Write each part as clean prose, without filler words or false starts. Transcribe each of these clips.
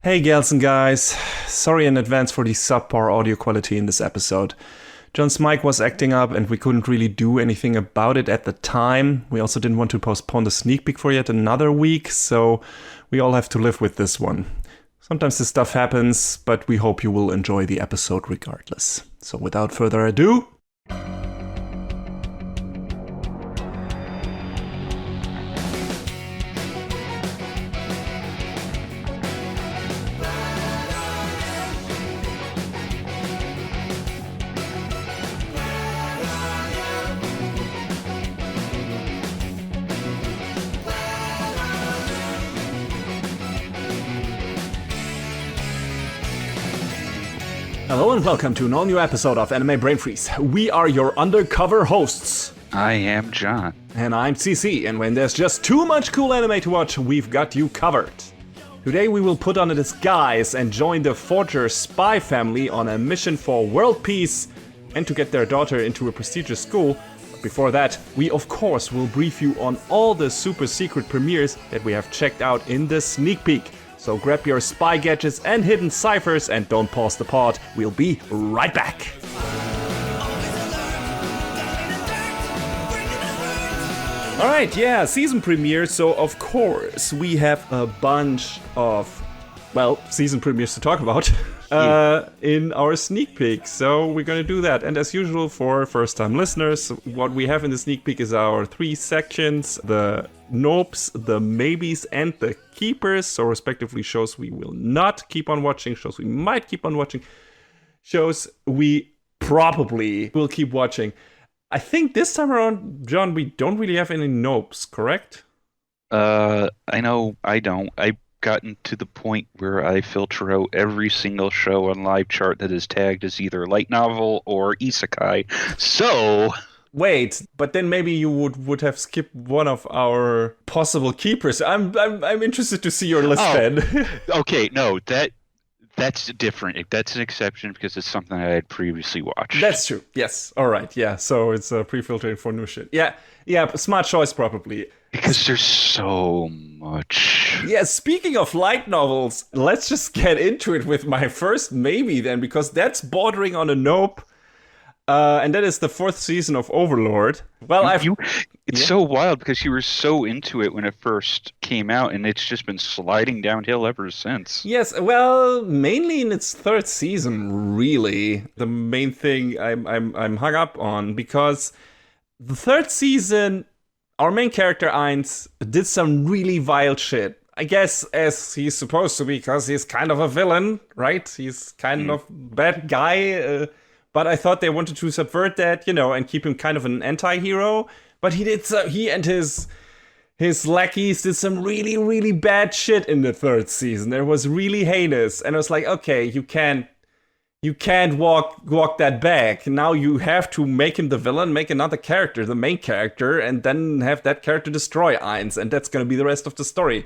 Hey gals and guys, sorry in advance for the subpar audio quality in this episode. John's mic was acting up and we couldn't really do anything about it at the time. We also didn't want to postpone the sneak peek for yet another week, so we all have to live with this one. Sometimes this stuff happens, but we hope you will enjoy the episode regardless. So without further ado... Hello and welcome to an all-new episode of Anime Brain Freeze. We are your undercover hosts. I am John. And I'm CC, and when there's just too much cool anime to watch, we've got you covered. Today we will put on a disguise and join the Forger spy family on a mission for world peace and to get their daughter into a prestigious school. But before that, we of course will brief you on all the super secret premieres that we have checked out in the sneak peek. So grab your spy gadgets and hidden ciphers and don't pause the pod. We'll be right back. Alright, yeah, season premiere. So of course we have a bunch of, season premieres to talk about in our sneak peek. So we're gonna do that. And as usual for first time listeners, what we have in the sneak peek is our three sections. The nopes, the maybes, and the keepers, so respectively shows we will not keep on watching, shows we might keep on watching, shows we probably will keep watching. I think this time around, John, we don't really have any nopes, correct? I know I don't. I've gotten to the point where I filter out every single show on Live Chart that is tagged as either light novel or isekai. So... Wait, but then maybe you would have skipped one of our possible keepers. I'm interested to see your list then. Okay, no, that's different. That's an exception because it's something I had previously watched. That's true. Yes. All right. Yeah. So it's pre-filtering for new shit. Yeah. Smart choice probably. Because there's so much. Yeah. Speaking of light novels, let's just get into it with my first maybe then, because that's bordering on a nope. And that is the fourth season of Overlord. Well, it's so wild because you were so into it when it first came out, and it's just been sliding downhill ever since. Yes, well, mainly in its third season, really. The main thing I'm hung up on, because the third season, our main character Ainz did some really vile shit. I guess as he's supposed to be, because he's kind of a villain, right? He's kind of bad guy. But I thought they wanted to subvert that, and keep him kind of an anti-hero. But he and his lackeys did some really, really bad shit in the third season. It was really heinous. And I was like, okay, you can't walk that back. Now you have to make him the villain, make another character, the main character, and then have that character destroy Ainz. And that's going to be the rest of the story.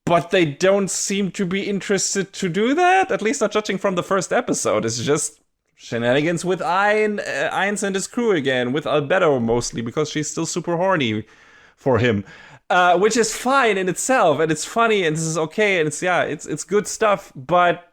But they don't seem to be interested to do that, at least not judging from the first episode. It's just shenanigans with Ainz and his crew again, with Albedo mostly, because she's still super horny for him. Which is fine in itself, and it's funny, and this is okay, and it's good stuff, but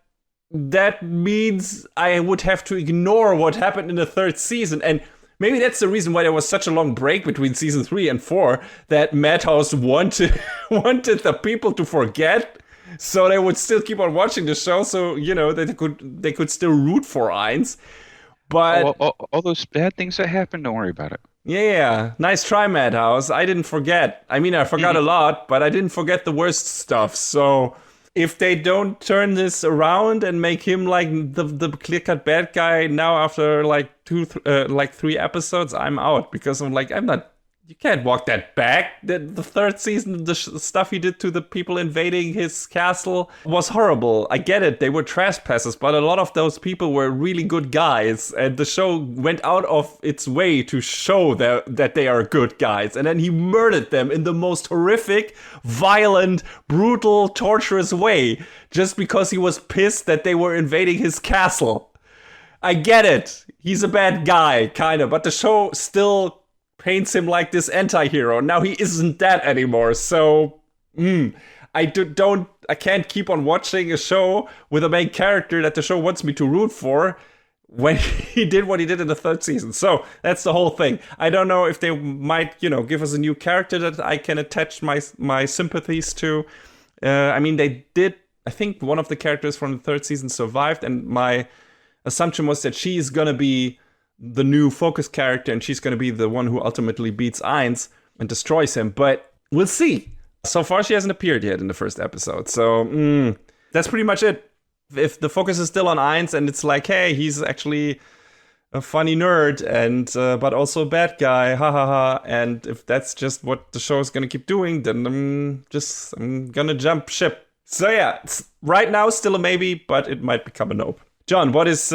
that means I would have to ignore what happened in the third season, and maybe that's the reason why there was such a long break between season 3 and 4, that Madhouse wanted the people to forget, so they would still keep on watching the show, so they could still root for Ainz. But all those bad things that happened, don't worry about it. Yeah, nice try, Madhouse. I didn't forget. I mean, I forgot a lot, but I didn't forget the worst stuff. So if they don't turn this around and make him like the clear-cut bad guy now after like 3 episodes, I'm out, because I'm not. You can't walk that back. The third season, the stuff he did to the people invading his castle was horrible. I get it, they were trespassers, but a lot of those people were really good guys, and the show went out of its way to show that they are good guys. And then he murdered them in the most horrific, violent, brutal, torturous way, just because he was pissed that they were invading his castle. I get it. He's a bad guy, kind of, but the show still paints him like this anti-hero. Now he isn't that anymore, so I can't keep on watching a show with a main character that the show wants me to root for when he did what he did in the third season. So that's the whole thing. I don't know if they might, give us a new character that I can attach my sympathies to. I mean, they did. I think one of the characters from the third season survived, and my assumption was that she is gonna be the new focus character, and she's gonna be the one who ultimately beats Ainz and destroys him. But we'll see. So far, she hasn't appeared yet in the first episode. So that's pretty much it. If the focus is still on Ainz and it's like, hey, he's actually a funny nerd and but also a bad guy, ha ha ha. And if that's just what the show is gonna keep doing, then I'm gonna jump ship. So yeah, it's right now still a maybe, but it might become a nope. John, what is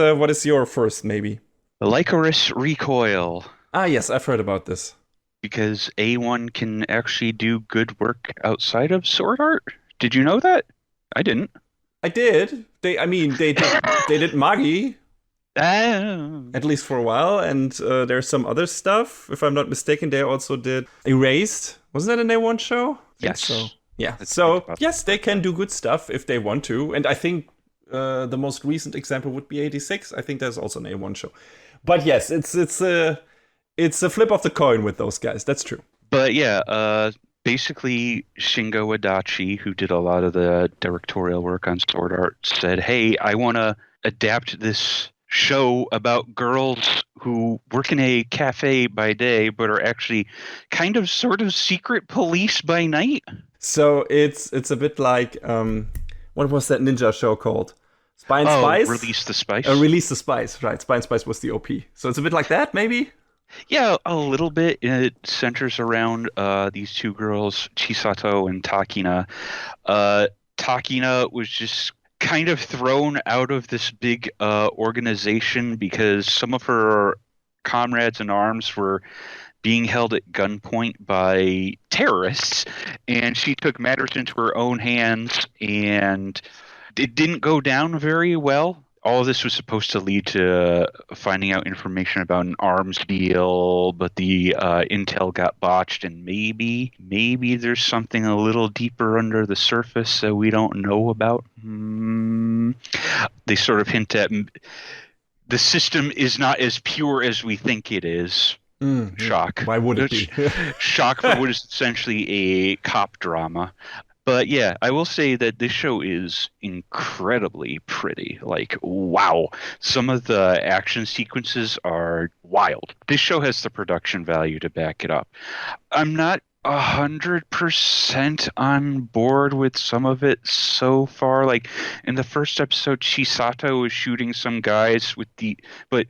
your first maybe? Lycoris Recoil. Ah yes, I've heard about this. Because A1 can actually do good work outside of sword art. Did you know that? I didn't. I did. They did Magi. At least for a while, and there's some other stuff. If I'm not mistaken, they also did Erased. Wasn't that an A1 show? Yes. So. Yeah. So yes, they can do good stuff if they want to, and I think the most recent example would be 86. I think there's also an A1 show. But yes, it's a flip of the coin with those guys. That's true. But yeah, basically Shingo Adachi, who did a lot of the directorial work on Sword Art, said, hey, I want to adapt this show about girls who work in a cafe by day but are actually kind of sort of secret police by night. So it's a bit like, what was that ninja show called? Spy and Spice? Release the Spice. Release the Spice, right. Spy and Spice was the OP. So it's a bit like that, maybe? Yeah, a little bit. It centers around these two girls, Chisato and Takina. Takina was just kind of thrown out of this big organization because some of her comrades in arms were being held at gunpoint by terrorists, and she took matters into her own hands, and it didn't go down very well. All of this was supposed to lead to finding out information about an arms deal, but the intel got botched, and maybe there's something a little deeper under the surface that we don't know about. They sort of hint at the system is not as pure as we think it is. Shock. Why would it be? Shock for what is essentially a cop drama. But yeah, I will say that this show is incredibly pretty. Like, wow. Some of the action sequences are wild. This show has the production value to back it up. I'm not 100% on board with some of it so far. Like, in the first episode, Chisato was shooting some guys with but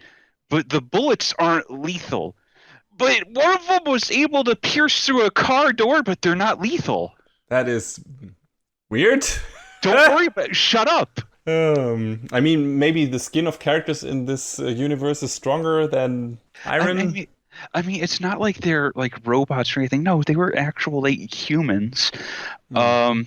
the bullets aren't lethal. But one of them was able to pierce through a car door, but they're not lethal. That is weird. Don't worry about it. Shut up. I mean, maybe the skin of characters in this universe is stronger than iron. I mean, it's not like they're like robots or anything. No, they were actual like humans. But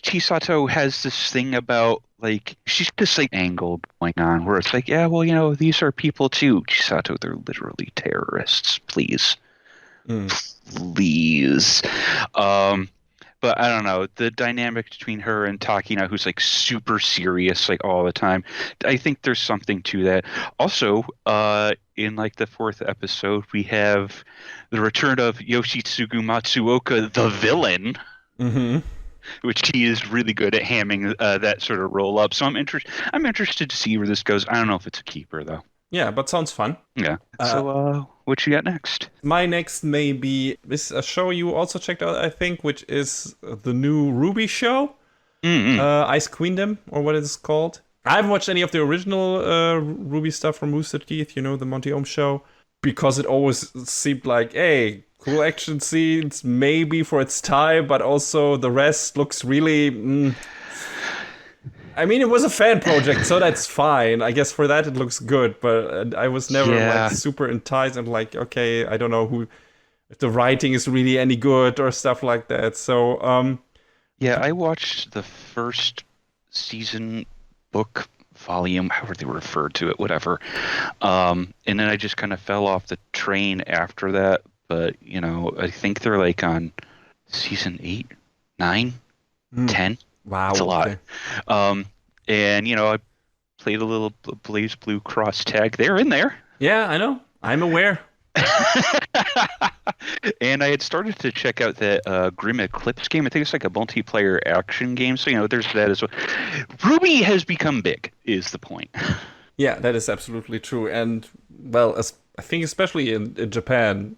Chisato has this thing about like she's just like angle going on where it's like, yeah, well, these are people too. Chisato, they're literally terrorists. Please. Please. But I don't know, the dynamic between her and Takina, who's like super serious like all the time, I think there's something to that. Also, in like the fourth episode, we have the return of Yoshitsugu Matsuoka, the villain, which he is really good at hamming that sort of roll up. So I'm interested to see where this goes. I don't know if it's a keeper though. Yeah, but sounds fun. Yeah. So what you got next? My next maybe is a show you also checked out, I think, which is the new RWBY show. Ice Queendom, or what it's called. I haven't watched any of the original RWBY stuff from Rooster Teeth, the Monty Ohm show, because it always seemed like, hey, cool action scenes, maybe for its time, but also the rest looks really... I mean, it was a fan project, so that's fine. I guess for that it looks good, but I was never like super enticed and like, okay, I don't know if the writing is really any good or stuff like that. So, I watched the first season book volume, however they refer to it, whatever. And then I just kind of fell off the train after that. But, I think they're like on season 8 9, 10. Wow. It's a lot. Okay. And I played a little Blaze Blue Cross tag. They're in there. Yeah, I know. I'm aware. And I had started to check out that Grim Eclipse game. I think it's like a multiplayer action game. So, there's that as well. RWBY has become big, is the point. Yeah, that is absolutely true. And, well, I think especially in Japan,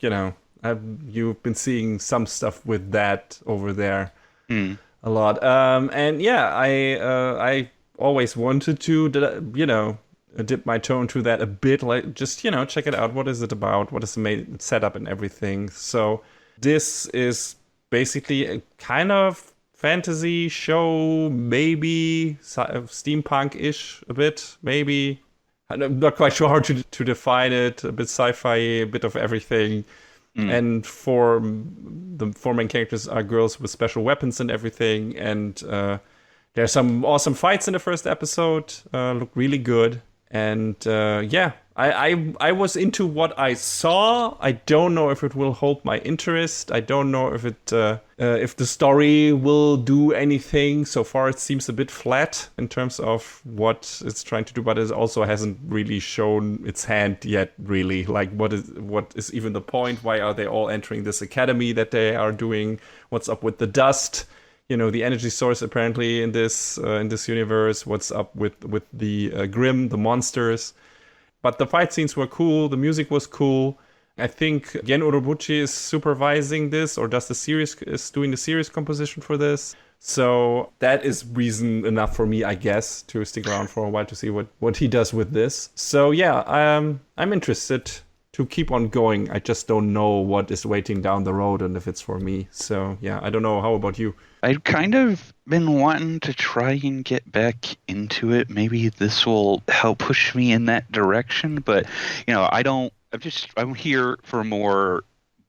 you've been seeing some stuff with that over there a lot. And yeah, I always wanted to, dip my toe into that a bit, like just, check it out. What is it about? What is the main setup and everything? So this is basically a kind of fantasy show, maybe steampunk-ish a bit, maybe. I'm not quite sure how to define it. A bit sci-fi, a bit of everything. And the four main characters are girls with special weapons and everything. And there's some awesome fights in the first episode. Look really good. And yeah, I was into what I saw. I don't know if it will hold my interest. I don't know if if the story will do anything. So far, it seems a bit flat in terms of what it's trying to do, but it also hasn't really shown its hand yet. Really, like what is even the point? Why are they all entering this academy that they are doing? What's up with the dust? The energy source apparently in this universe. What's up with the Grimm, the monsters? But the fight scenes were cool. The music was cool. I think Gen Urobuchi is supervising this, or is doing the series composition for this. So that is reason enough for me, I guess, to stick around for a while to see what he does with this. So yeah, I'm interested to keep on going. I just don't know what is waiting down the road and if it's for me. So yeah, I don't know. How about you? I've kind of been wanting to try and get back into it. Maybe this will help push me in that direction. But, I'm here for more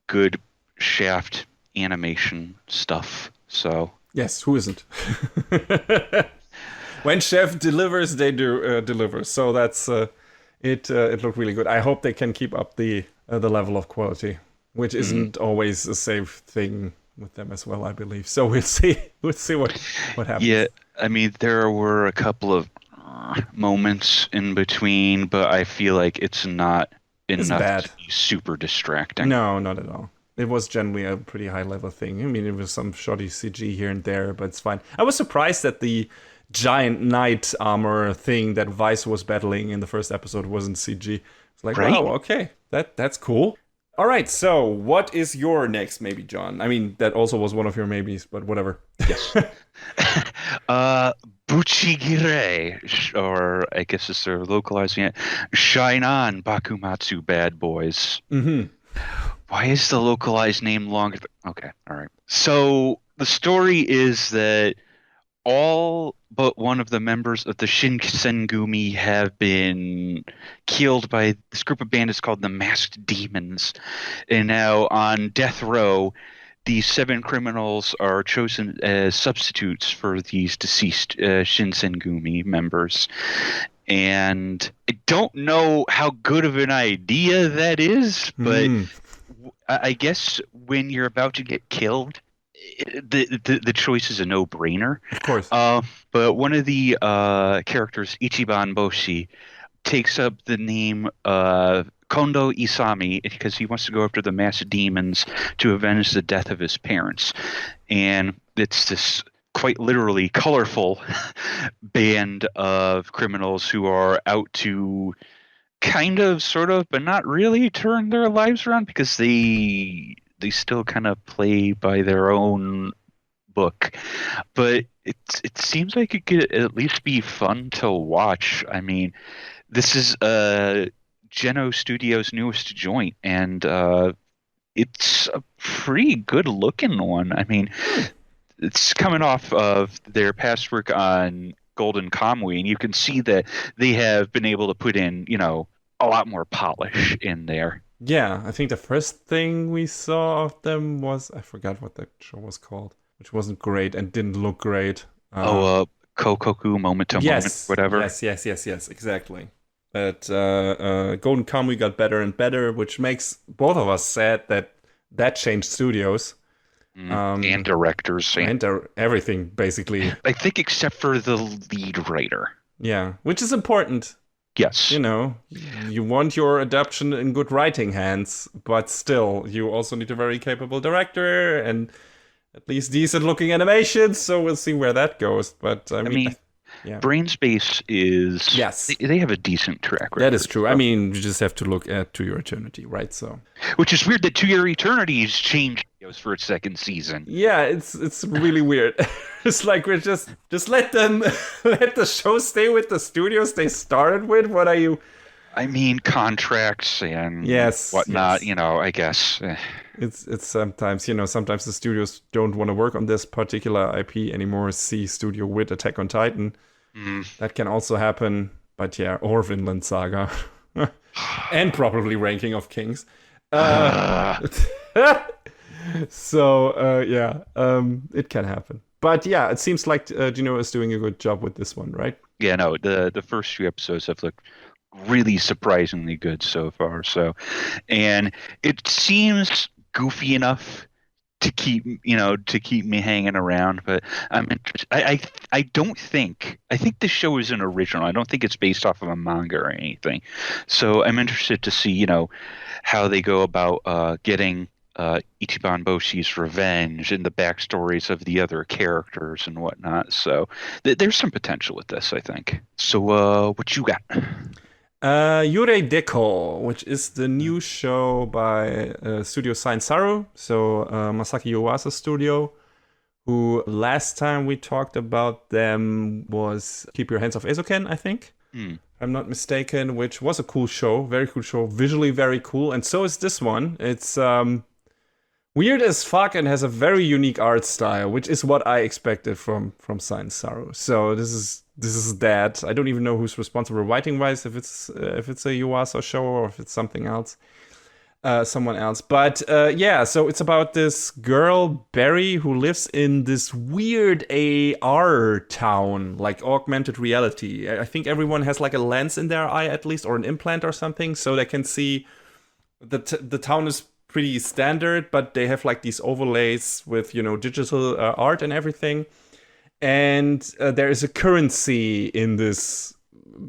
good Shaft animation stuff. So. Yes, who isn't? When Chef delivers, they do deliver. So that's it. It looked really good. I hope they can keep up the level of quality, which isn't always a safe thing with them as well, I believe. So we'll see. We'll see what happens. Yeah, I mean, there were a couple of moments in between, but I feel like it's not enough to be super distracting. No, not at all. It was generally a pretty high level thing. I mean, it was some shoddy CG here and there, but it's fine. I was surprised that the giant knight armor thing that Vice was battling in the first episode wasn't CG. It's like, right? Wow, okay, that's cool. All right, so what is your next maybe, John? I mean, that also was one of your maybes, but whatever. Yes. Buchigire, or I guess it's they're localizing it. Shine on, Bakumatsu bad boys. Mm-hmm. Why is the localized name longer? Okay, all right. So the story is that all but one of the members of the Shinsengumi have been killed by this group of bandits called the Masked Demons. And now on death row, these 7 criminals are chosen as substitutes for these deceased Shinsengumi members. And I don't know how good of an idea that is, but I guess when you're about to get killed, the choice is a no-brainer. Of course. But one of the characters, Ichiban Boshi, takes up the name Kondo Isami because he wants to go after the masked demons to avenge the death of his parents. And it's this quite literally colorful band of criminals who are out to kind of, sort of, but not really turn their lives around because they still kind of play by their own book. But it seems like it could at least be fun to watch. I mean, this is Geno Studios' newest joint, and it's a pretty good looking one. I mean, it's coming off of their past work on Golden Kamuy, and you can see that they have been able to put in, a lot more polish in there. Yeah, I think the first thing we saw of them was, I forgot what that show was called, which wasn't great and didn't look great. Kokoku, Moment to Moment, whatever. Yes, exactly. But Golden Kamuy got better and better, which makes both of us sad that changed studios. And directors. And everything, basically. I think except for the lead writer. Yeah, which is important. Yes. You know, you want your adaptation in good writing hands, but still, you also need a very capable director and at least decent looking animation, so we'll see where that goes. But I mean yeah. Brainspace is... Yes. They have a decent track record. That is true. I mean, you just have to look at To Your Eternity, right? So, which is weird that To Your Eternity has changed for its second season. Yeah, it's really weird. It's like we're just let them let the show stay with the studios they started with. What are you? I mean, contracts and whatnot. Yes. I guess it's sometimes sometimes the studios don't want to work on this particular IP anymore. See Studio with Attack on Titan. That can also happen. But yeah, or Vinland Saga, and probably Ranking of Kings. So it can happen. But yeah, it seems like Gino is doing a good job with this one, right? Yeah, no, the first few episodes have looked really surprisingly good so far. So, and it seems goofy enough to keep me hanging around. But I'm interested. I think this show is an original. I don't think it's based off of a manga or anything. So I'm interested to see how they go about getting Ichiban Boshi's revenge and the backstories of the other characters and whatnot. So there's some potential with this, I think. So what you got? Yurei Deco, which is the new show by Studio Science Saru, so Masaki Yuasa's studio, who last time we talked about them was Keep Your Hands Off Eizouken, I think. I'm not mistaken, which was a cool show, very cool show, visually very cool, and so is this one. It's weird as fuck and has a very unique art style, which is what I expected from Science Saru. So this is that. I don't even know who's responsible writing wise, if it's a Yuasa show or if it's something else, someone else. But so it's about this girl Barry who lives in this weird AR town, like augmented reality. I think everyone has like a lens in their eye at least, or an implant or something, so they can see. The town is pretty standard, but they have like these overlays with digital art and everything. And there is a currency in this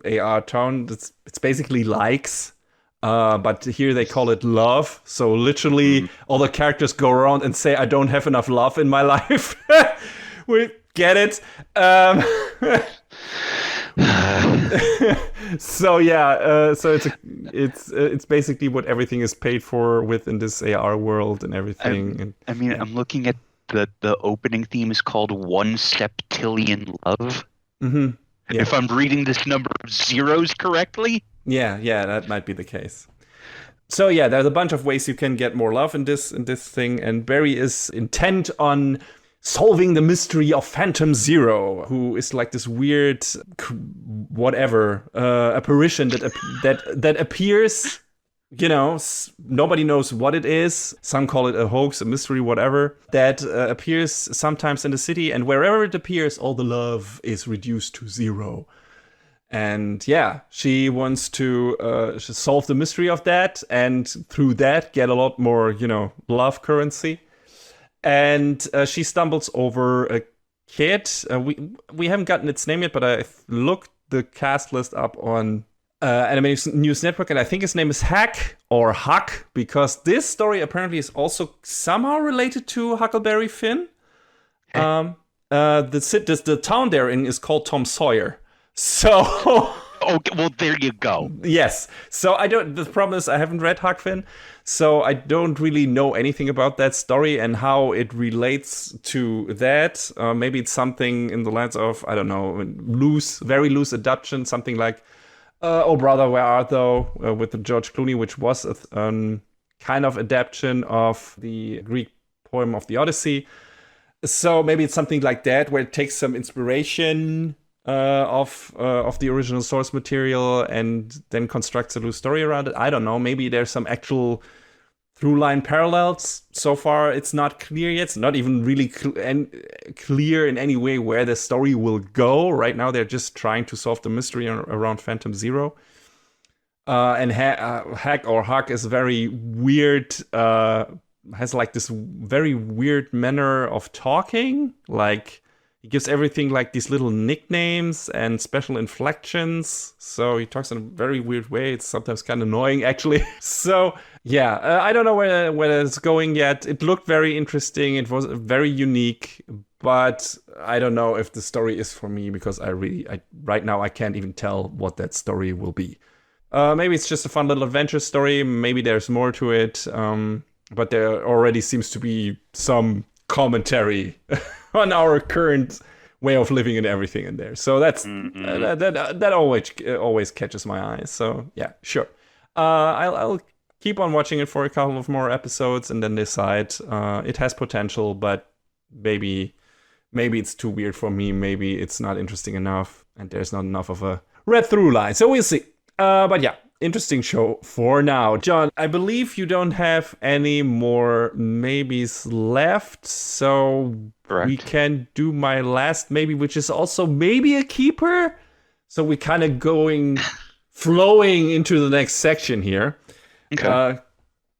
AR town. It's basically likes, but here they call it love. So literally, all the characters go around and say, "I don't have enough love in my life." We get it. So yeah, so it's basically what everything is paid for within this AR world and everything. I'm looking at the opening theme is called One Septillion Love. Mm-hmm. Yeah. If I'm reading this number of zeros correctly. Yeah, that might be the case. So yeah, there's a bunch of ways you can get more love in this thing, and Barry is intent on solving the mystery of Phantom Zero, who is like this weird apparition that appears. Nobody knows what it is. Some call it a hoax, a mystery, whatever. That appears sometimes in the city, and wherever it appears, all the love is reduced to zero. And yeah, she wants to solve the mystery of that, and through that, get a lot more, love currency. And she stumbles over a kid. We haven't gotten its name yet, but I looked the cast list up on Anime News Network, and I think his name is Hack or Huck, because this story apparently is also somehow related to Huckleberry Finn. The town they're in is called Tom Sawyer. So okay, well there you go. Yes. So the problem is I haven't read Huck Finn, so I don't really know anything about that story and how it relates to that. Maybe it's something in the lines of, I don't know, very loose adaptation, something like Oh Brother, Where Art Thou? With the George Clooney, which was a kind of adaptation of the Greek poem of the Odyssey. So maybe it's something like that, where it takes some inspiration of the original source material and then constructs a loose story around it. I don't know. Maybe there's some actual through-line parallels. So far, it's not clear yet. It's not even really clear in any way where the story will go. Right now, they're just trying to solve the mystery around Phantom Zero. And Hack or Huck is a very weird has like this very weird manner of talking. Like he gives everything like these little nicknames and special inflections. So he talks in a very weird way. It's sometimes kind of annoying, actually. So yeah, I don't know where it's going yet. It looked very interesting. It was very unique, but I don't know if the story is for me because right now I can't even tell what that story will be. Maybe it's just a fun little adventure story. Maybe there's more to it. But there already seems to be some commentary on our current way of living and everything in there. So that's that always catches my eye. So yeah, sure. I'll keep on watching it for a couple of more episodes and then decide. It has potential, but maybe it's too weird for me. Maybe it's not interesting enough, and there's not enough of a red through line. So we'll see. But yeah, interesting show for now. John, I believe you don't have any more maybes left, so Correct. We can do my last maybe, which is also maybe a keeper. So we're kind of flowing into the next section here. Okay.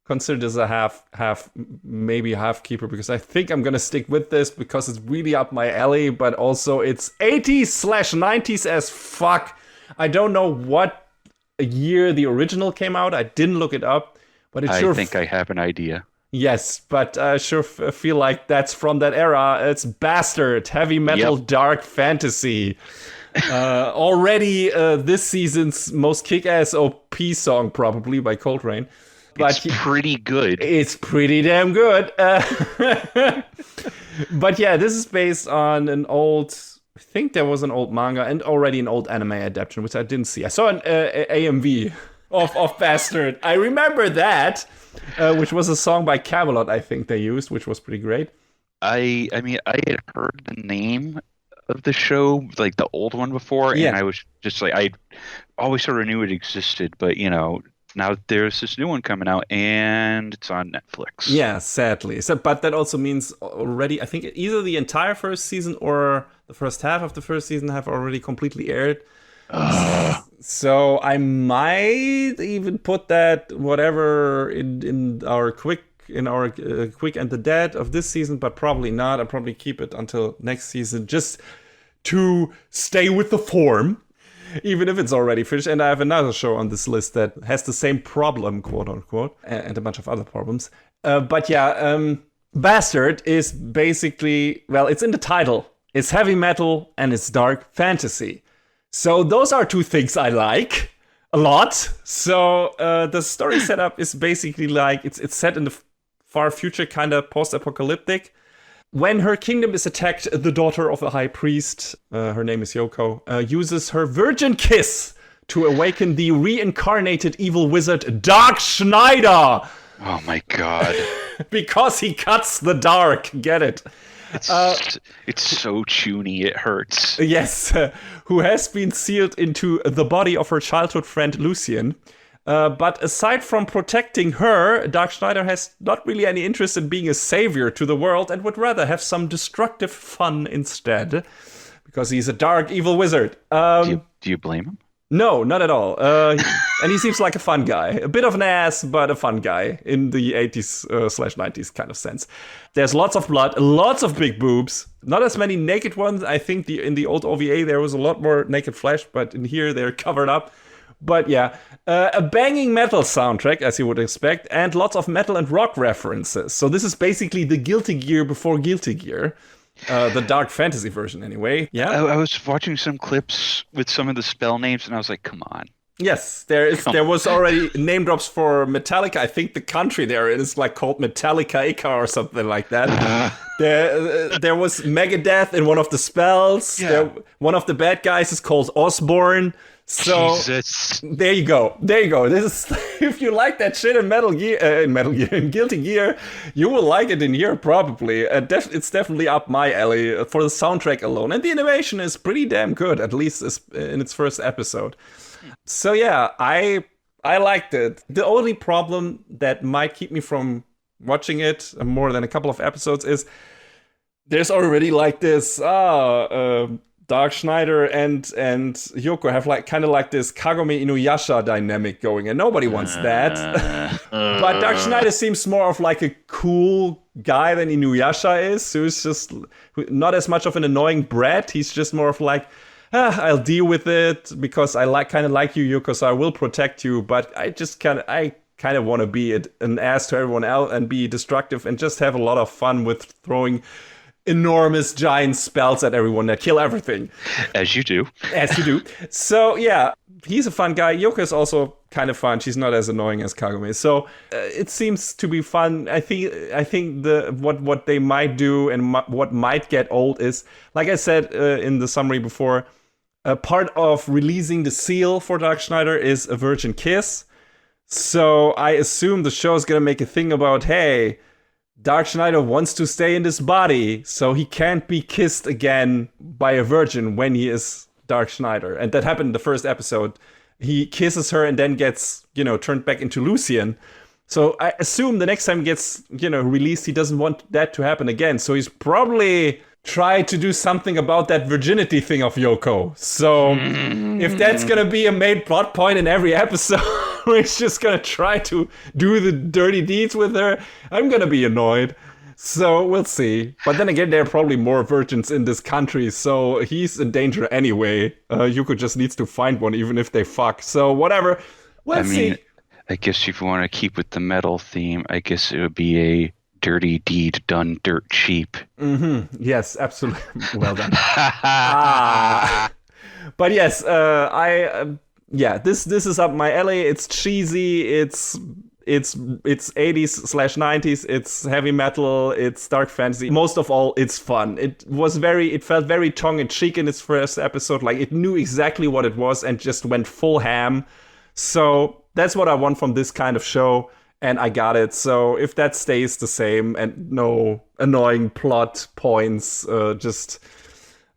Consider this a half, maybe half keeper, because I think I'm gonna stick with this because it's really up my alley, but also it's 80s/90s as fuck. I don't know what year the original came out. I didn't look it up, but I think I have an idea. Yes, but I sure feel like that's from that era. It's Bastard, heavy metal, dark fantasy. Already this season's most kick-ass OP song, probably, by Coltrane. But it's pretty good. It's pretty damn good. But yeah, this is based on an old... I think there was an old manga and already an old anime adaptation, which I didn't see. I saw an AMV of Bastard. I remember that, which was a song by Camelot, I think they used, which was pretty great. I mean, I had heard the name of the show, like the old one before, and I was just like, I always sort of knew it existed, but now there's this new one coming out, and it's on Netflix. Yeah, sadly. But that also means already, I think either the entire first season or the first half of the first season have already completely aired. So I might even put that whatever in our quick and the dead of this season, but probably not. I'll probably keep it until next season just to stay with the form. Even if it's already finished. And I have another show on this list that has the same problem, quote unquote, and a bunch of other problems. But yeah, Bastard is basically, well, it's in the title. It's heavy metal and it's dark fantasy. So those are two things I like a lot. So the story setup is basically like, it's set in the far future, kind of post-apocalyptic. When her kingdom is attacked, the daughter of a high priest, her name is Yoko, uses her virgin kiss to awaken the reincarnated evil wizard Dark Schneider. Oh my god. Because he cuts the dark, get it? It's so chuny, it hurts. Yes, who has been sealed into the body of her childhood friend Lucien. But aside from protecting her, Dark Schneider has not really any interest in being a savior to the world and would rather have some destructive fun instead. Because he's a dark, evil wizard. Do you blame him? No, not at all. And he seems like a fun guy. A bit of an ass, but a fun guy in the 80s/90s kind of sense. There's lots of blood, lots of big boobs. Not as many naked ones. I think in the old OVA there was a lot more naked flesh, but in here they're covered up. But yeah, a banging metal soundtrack, as you would expect, and lots of metal and rock references. So this is basically the Guilty Gear before Guilty Gear. The dark fantasy version, anyway. Yeah, I was watching some clips with some of the spell names, and I was like, come on. Yes, there was already name drops for Metallica. I think the country there is like called Metallica or something like that. There was Megadeth in one of the spells. Yeah. One of the bad guys is called Osborne. So Jesus. There you go. This is if you like that shit in in Guilty Gear, you will like it in here probably. It's definitely up my alley for the soundtrack alone, and the animation is pretty damn good, at least in its first episode. So yeah, I liked it. The only problem that might keep me from watching it more than a couple of episodes is there's already like this Dark Schneider and Yoko have like kind of like this Kagome Inuyasha dynamic going, and nobody wants that. But Dark Schneider seems more of like a cool guy than Inuyasha is, who's just not as much of an annoying brat. He's just more of like, I'll deal with it because I kind of like you, Yoko, so I will protect you. But I kind of want to be an ass to everyone else and be destructive and just have a lot of fun with throwing enormous giant spells at everyone that kill everything. As you do. As you do. So yeah, he's a fun guy. Yoko is also kind of fun. She's not as annoying as Kagome. So it seems to be fun. I think what they might do and what might get old is, like I said in the summary before, a part of releasing the seal for Dark Schneider is a virgin kiss. So I assume the show is going to make a thing about, hey, Dark Schneider wants to stay in this body, so he can't be kissed again by a virgin when he is Dark Schneider. And that happened in the first episode. He kisses her and then gets, turned back into Lucian. So I assume the next time he gets, released, he doesn't want that to happen again. So he's probably tried to do something about that virginity thing of Yoko. So if that's going to be a main plot point in every episode, he's just going to try to do the dirty deeds with her, I'm going to be annoyed. So we'll see. But then again, there are probably more virgins in this country, so he's in danger anyway. Yuko just needs to find one, even if they fuck. So whatever. We'll see. I guess if you want to keep with the metal theme, I guess it would be a dirty deed done dirt cheap. Mm-hmm. Yes, absolutely. Well done. But yes, this is up my alley. It's cheesy. It's 80s/90s. It's heavy metal. It's dark fantasy. Most of all, it's fun. It felt very tongue in cheek in its first episode. Like it knew exactly what it was and just went full ham. So that's what I want from this kind of show. And I got it. So if that stays the same and no annoying plot points just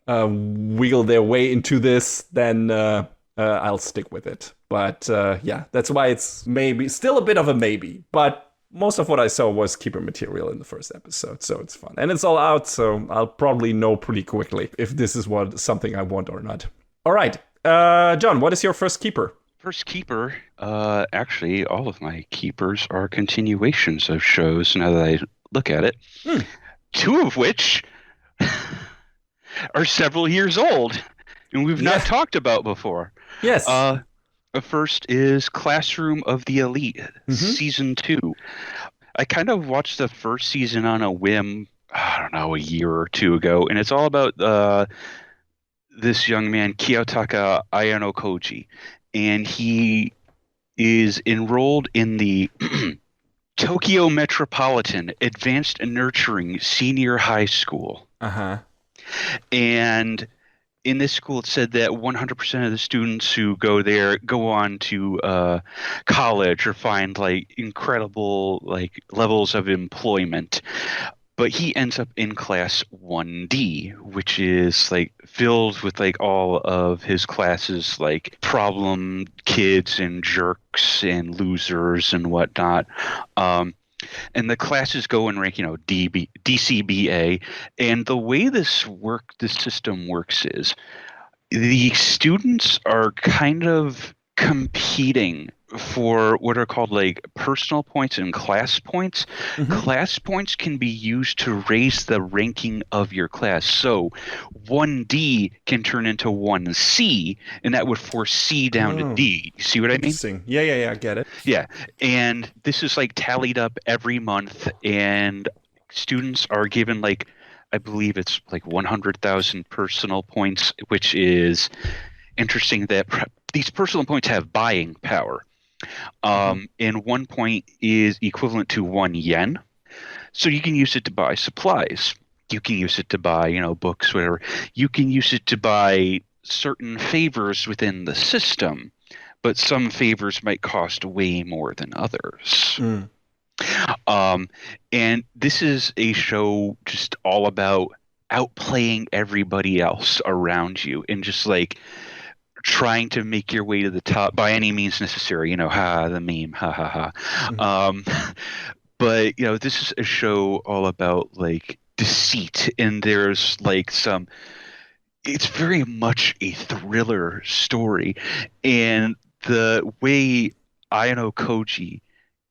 wiggle their way into this, then I'll stick with it. But that's why it's maybe still a bit of a maybe. But most of what I saw was keeper material in the first episode, so it's fun. And it's all out, so I'll probably know pretty quickly if this is something I want or not. All right, John, what is your first keeper? First keeper, actually, all of my keepers are continuations of shows now that I look at it. Two of which are several years old and we've not talked about before. Yes. The first is Classroom of the Elite, Season 2. I kind of watched the first season on a whim, I don't know, a year or two ago, and it's all about this young man, Kiyotaka Ayanokoji. And he is enrolled in the Tokyo Metropolitan Advanced Nurturing Senior High School. And in this school, it said that 100% of the students who go there go on to college or find like incredible like levels of employment. But he ends up in class 1D, which is like filled with like all of his classes, like problem kids and jerks and losers and whatnot. And the classes go in rank, DCBA. And the way this system works is the students are kind of competing for what are called like personal points and class points. Class points can be used to raise the ranking of your class. So 1D can turn into 1C, and that would force C down to D. You see what I mean? Interesting. Yeah, I get it. Yeah, and this is like tallied up every month, and students are given like, I believe it's like 100,000 personal points, which is interesting that these personal points have buying power. And 1 point is equivalent to 1 yen. So you can use it to buy supplies. You can use it to buy, books, whatever. You can use it to buy certain favors within the system, but some favors might cost way more than others. And this is a show just all about outplaying everybody else around you and just like trying to make your way to the top by any means necessary, the meme, ha. But, this is a show all about like deceit, and there's like some it's very much a thriller story, and the way Ayano Koji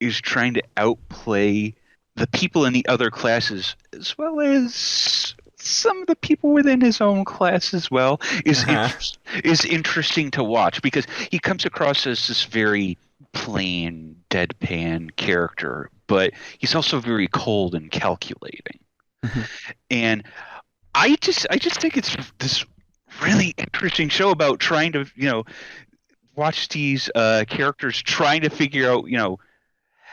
is trying to outplay the people in the other classes as well as some of the people within his own class as well Uh-huh. is interesting to watch because he comes across as this very plain, deadpan character, but he's also very cold and calculating. And I just think it's this really interesting show about trying to, watch these characters trying to figure out,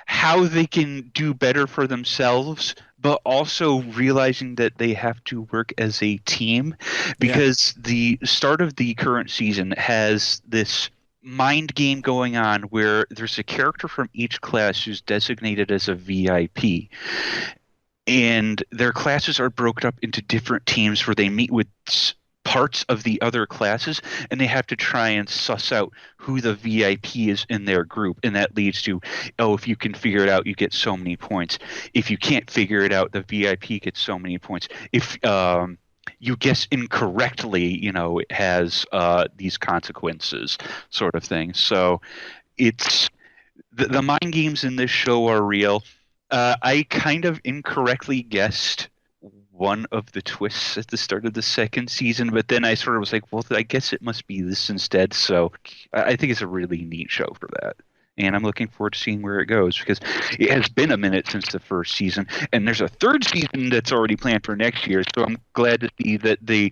how they can do better for themselves, but also realizing that they have to work as a team Yeah. because the start of the current season has this mind game going on where there's a character from each class who's designated as a VIP, and their classes are broken up into different teams where they meet with parts of the other classes, and they have to try and suss out who the VIP is in their group, and that leads to, oh, if you can figure it out, you get so many points. If you can't figure it out, the VIP gets so many points. If you guess incorrectly, it has these consequences, sort of thing. So it's the mind games in this show are real. I kind of incorrectly guessed one of the twists at the start of the second season, but then I sort of was like, well, I guess it must be this instead. So I think it's a really neat show for that. And I'm looking forward to seeing where it goes because it has been a minute since the first season, and there's a third season that's already planned for next year. So I'm glad to see that they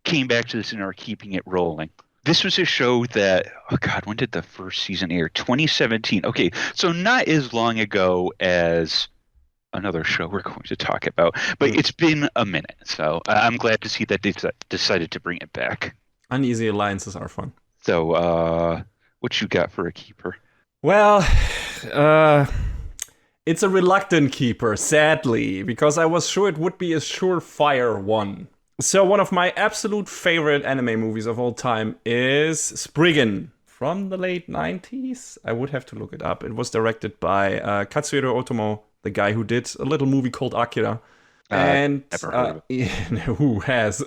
came back to this and are keeping it rolling. This was a show that, oh God, when did the first season air? 2017. Okay, so not as long ago as another show we're going to talk about, but it's been a minute. So I'm glad to see that they decided to bring it back. Uneasy alliances are fun. So, what you got for a keeper? Well, uh, it's a reluctant keeper, sadly, because I was sure it would be a surefire one. So one of my absolute favorite anime movies of all time is Spriggan from the late 90s. I would have to look it up. It was directed by Katsuhiro Otomo, the guy who did a little movie called Akira. And Never heard of it. who has?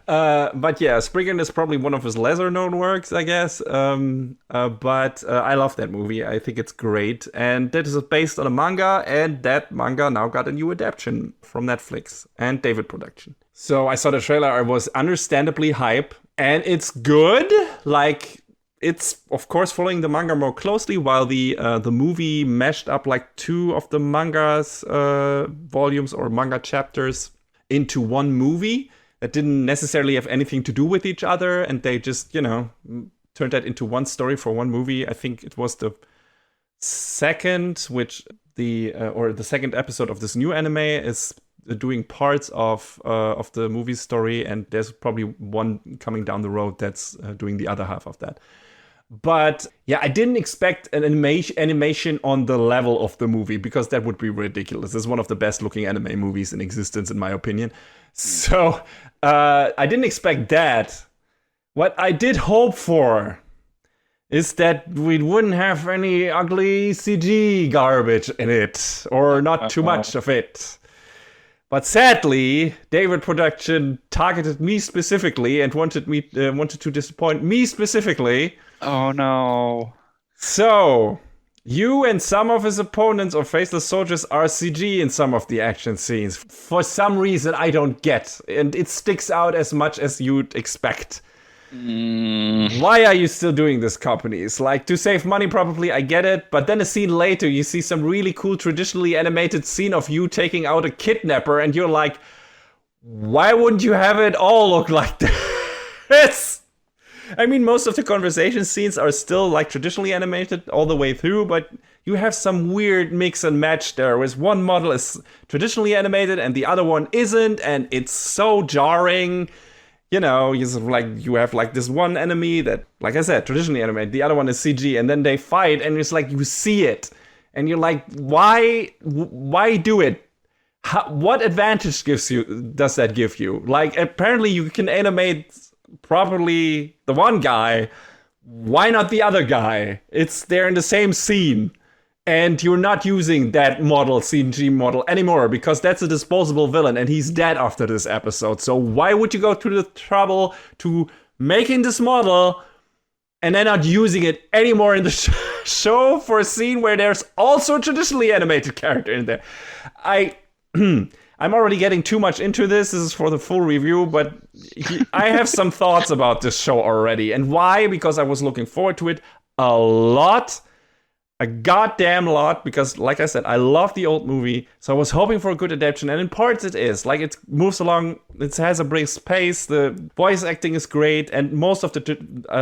But yeah, Spriggan is probably one of his lesser known works, I guess. But I love that movie. I think it's great. And that is based on a manga, and that manga now got a new adaptation from Netflix and David Production. So I saw the trailer, I was understandably hype, and it's good. Like, it's of course following the manga more closely, while the movie meshed up like two of the manga's volumes or manga chapters into one movie that didn't necessarily have anything to do with each other, and they just, turned that into one story for one movie. I think it was the second, the second episode of this new anime is doing parts of the movie story, and there's probably one coming down the road that's doing the other half of that. But yeah, I didn't expect an animation on the level of the movie, because that would be ridiculous. It's one of the best looking anime movies in existence, in my opinion. So I didn't expect that. What I did hope for is that we wouldn't have any ugly CG garbage in it, or not too much of it. But sadly, David Production targeted me specifically and wanted to disappoint me specifically. Oh no. So, you and some of his opponents or faceless soldiers are CG in some of the action scenes. For some reason I don't get. And it sticks out as much as you'd expect. Why are you still doing this, companies? Like, to save money probably, I get it. But then a scene later, you see some really cool traditionally animated scene of you taking out a kidnapper, and you're like, why wouldn't you have it all look like this? I mean, most of the conversation scenes are still like traditionally animated all the way through, but you have some weird mix and match there, where one model is traditionally animated and the other one isn't, and it's so jarring. You have like this one enemy that, like I said, traditionally animated, the other one is CG, and then they fight, and it's like you see it, and you're like, why do it? What advantage does that give you? Like, apparently you can animate properly the one guy, why not the other guy? It's there in the same scene, And you're not using that model, CG model, anymore because that's a disposable villain and he's dead after this episode. So why would you go through the trouble to making this model and then not using it anymore in the show for a scene where there's also a traditionally animated character in there? I'm already getting too much into this. This is for the full review, but I have some thoughts about this show already. And why? Because I was looking forward to it a lot. A goddamn lot, because like I said, I love the old movie, so I was hoping for a good adaptation, and in parts it is. Like, it moves along, it has a brisk pace, the voice acting is great, and most of the,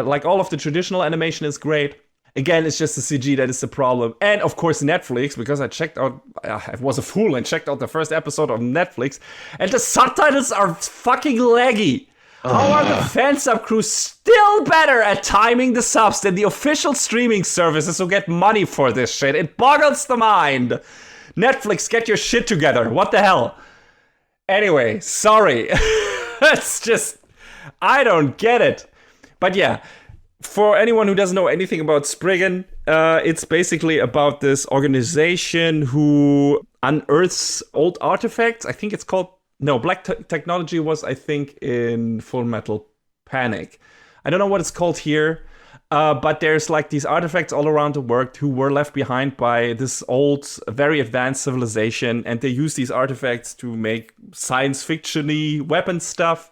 like all of the traditional animation is great. Again, it's just the CG that is the problem. And of course Netflix, because I checked out, I was a fool and checked out the first episode of Netflix, and the subtitles are fucking laggy. How are the fan sub crews still better at timing the subs than the official streaming services who get money for this shit? It boggles the mind. Netflix, get your shit together. What the hell? Anyway, sorry. It's just, I don't get it. But yeah, for anyone who doesn't know anything about Spriggan, it's basically about this organization who unearths old artifacts. I think it's called... No, Black Technology was, I think, in Full Metal Panic. I don't know what it's called here, but there's like these artifacts all around the world who were left behind by this old, very advanced civilization, and they use these artifacts to make science fiction-y weapon stuff.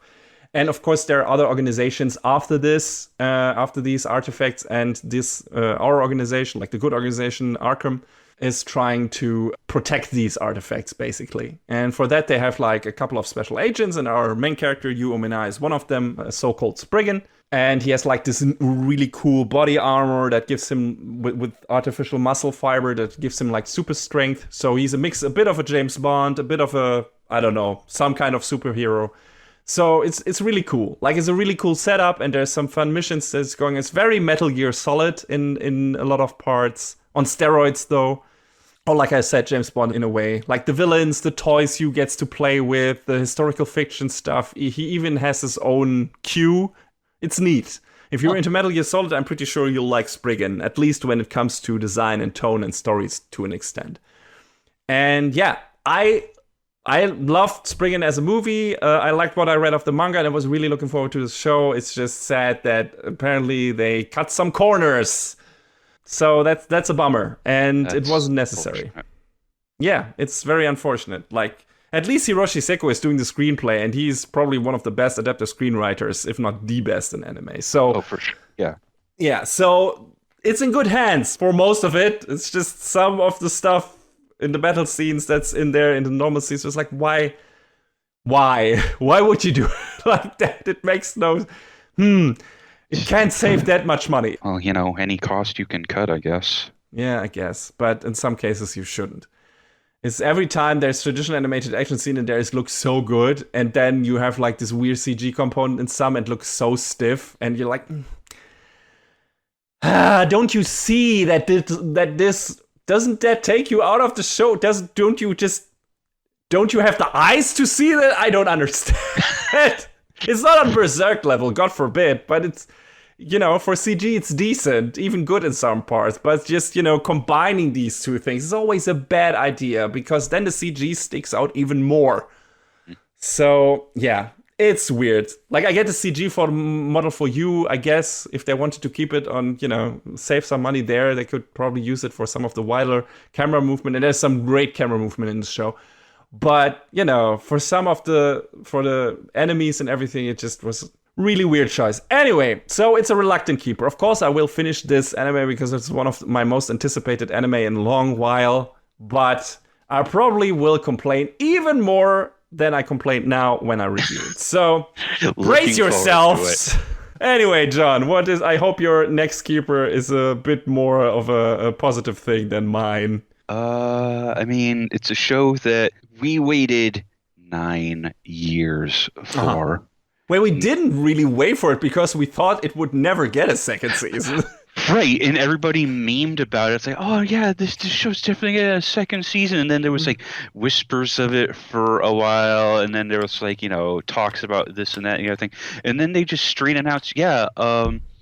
And of course, there are other organizations after this, after these artifacts, and this our organization, like the good organization Arkham, is trying to protect these artifacts, basically. And for that, they have like a couple of special agents, and our main character, Yu Omina, is one of them, a so-called Spriggan. And he has like this really cool body armor that gives him, with artificial muscle fiber, that gives him like super strength. So he's a bit of a James Bond, a bit of a, I don't know, some kind of superhero. So it's really cool. Like, it's a really cool setup, and there's some fun missions that's going. It's very Metal Gear Solid in a lot of parts. On steroids, though. Or like I said, James Bond in a way. Like the villains, the toys you gets to play with, the historical fiction stuff. He even has his own queue. It's neat. If you're into Metal Gear Solid, I'm pretty sure you'll like Spriggan, at least when it comes to design and tone and stories to an extent. And yeah, I loved Spriggan as a movie. I liked what I read of the manga, and I was really looking forward to the show. It's just sad that apparently they cut some corners. So that's a bummer, and it wasn't necessary. Yeah, it's very unfortunate. Like, at least Hiroshi Seko is doing the screenplay, and he's probably one of the best adaptive screenwriters, if not the best in anime. So, for sure. Yeah. Yeah, so it's in good hands for most of it. It's just some of the stuff in the battle scenes that's in there in the normal scenes. It's like, why would you do it like that? It makes no... It can't save that much money. Well, any cost you can cut, I guess. Yeah, I guess. But in some cases, you shouldn't. It's every time there's traditional animated action scene in there, it looks so good. And then you have like this weird CG component in some, and it looks so stiff. And you're like, don't you see that this doesn't that take you out of the show? Don't you have the eyes to see that? I don't understand. It's not on Berserk level, God forbid, but it's, for CG, it's decent, even good in some parts. But just, combining these two things is always a bad idea, because then the CG sticks out even more. So, yeah, it's weird. Like, I get the CG for model for you, I guess. If they wanted to keep it on, save some money there, they could probably use it for some of the wilder camera movement. And there's some great camera movement in the show. But, for the enemies and everything, it just was really weird choice. Anyway, so it's a reluctant keeper. Of course, I will finish this anime because it's one of my most anticipated anime in a long while. But I probably will complain even more than I complain now when I review it. So, brace yourselves. Anyway, John, I hope your next keeper is a bit more of a positive thing than mine. It's a show that we waited 9 years for. Well, we didn't really wait for it because we thought it would never get a second season. Right, and everybody memed about it. It's like, oh yeah, this show's definitely getting a second season. And then there was like whispers of it for a while, and then there was like, talks about this and that and the other thing. And then they just straight announced,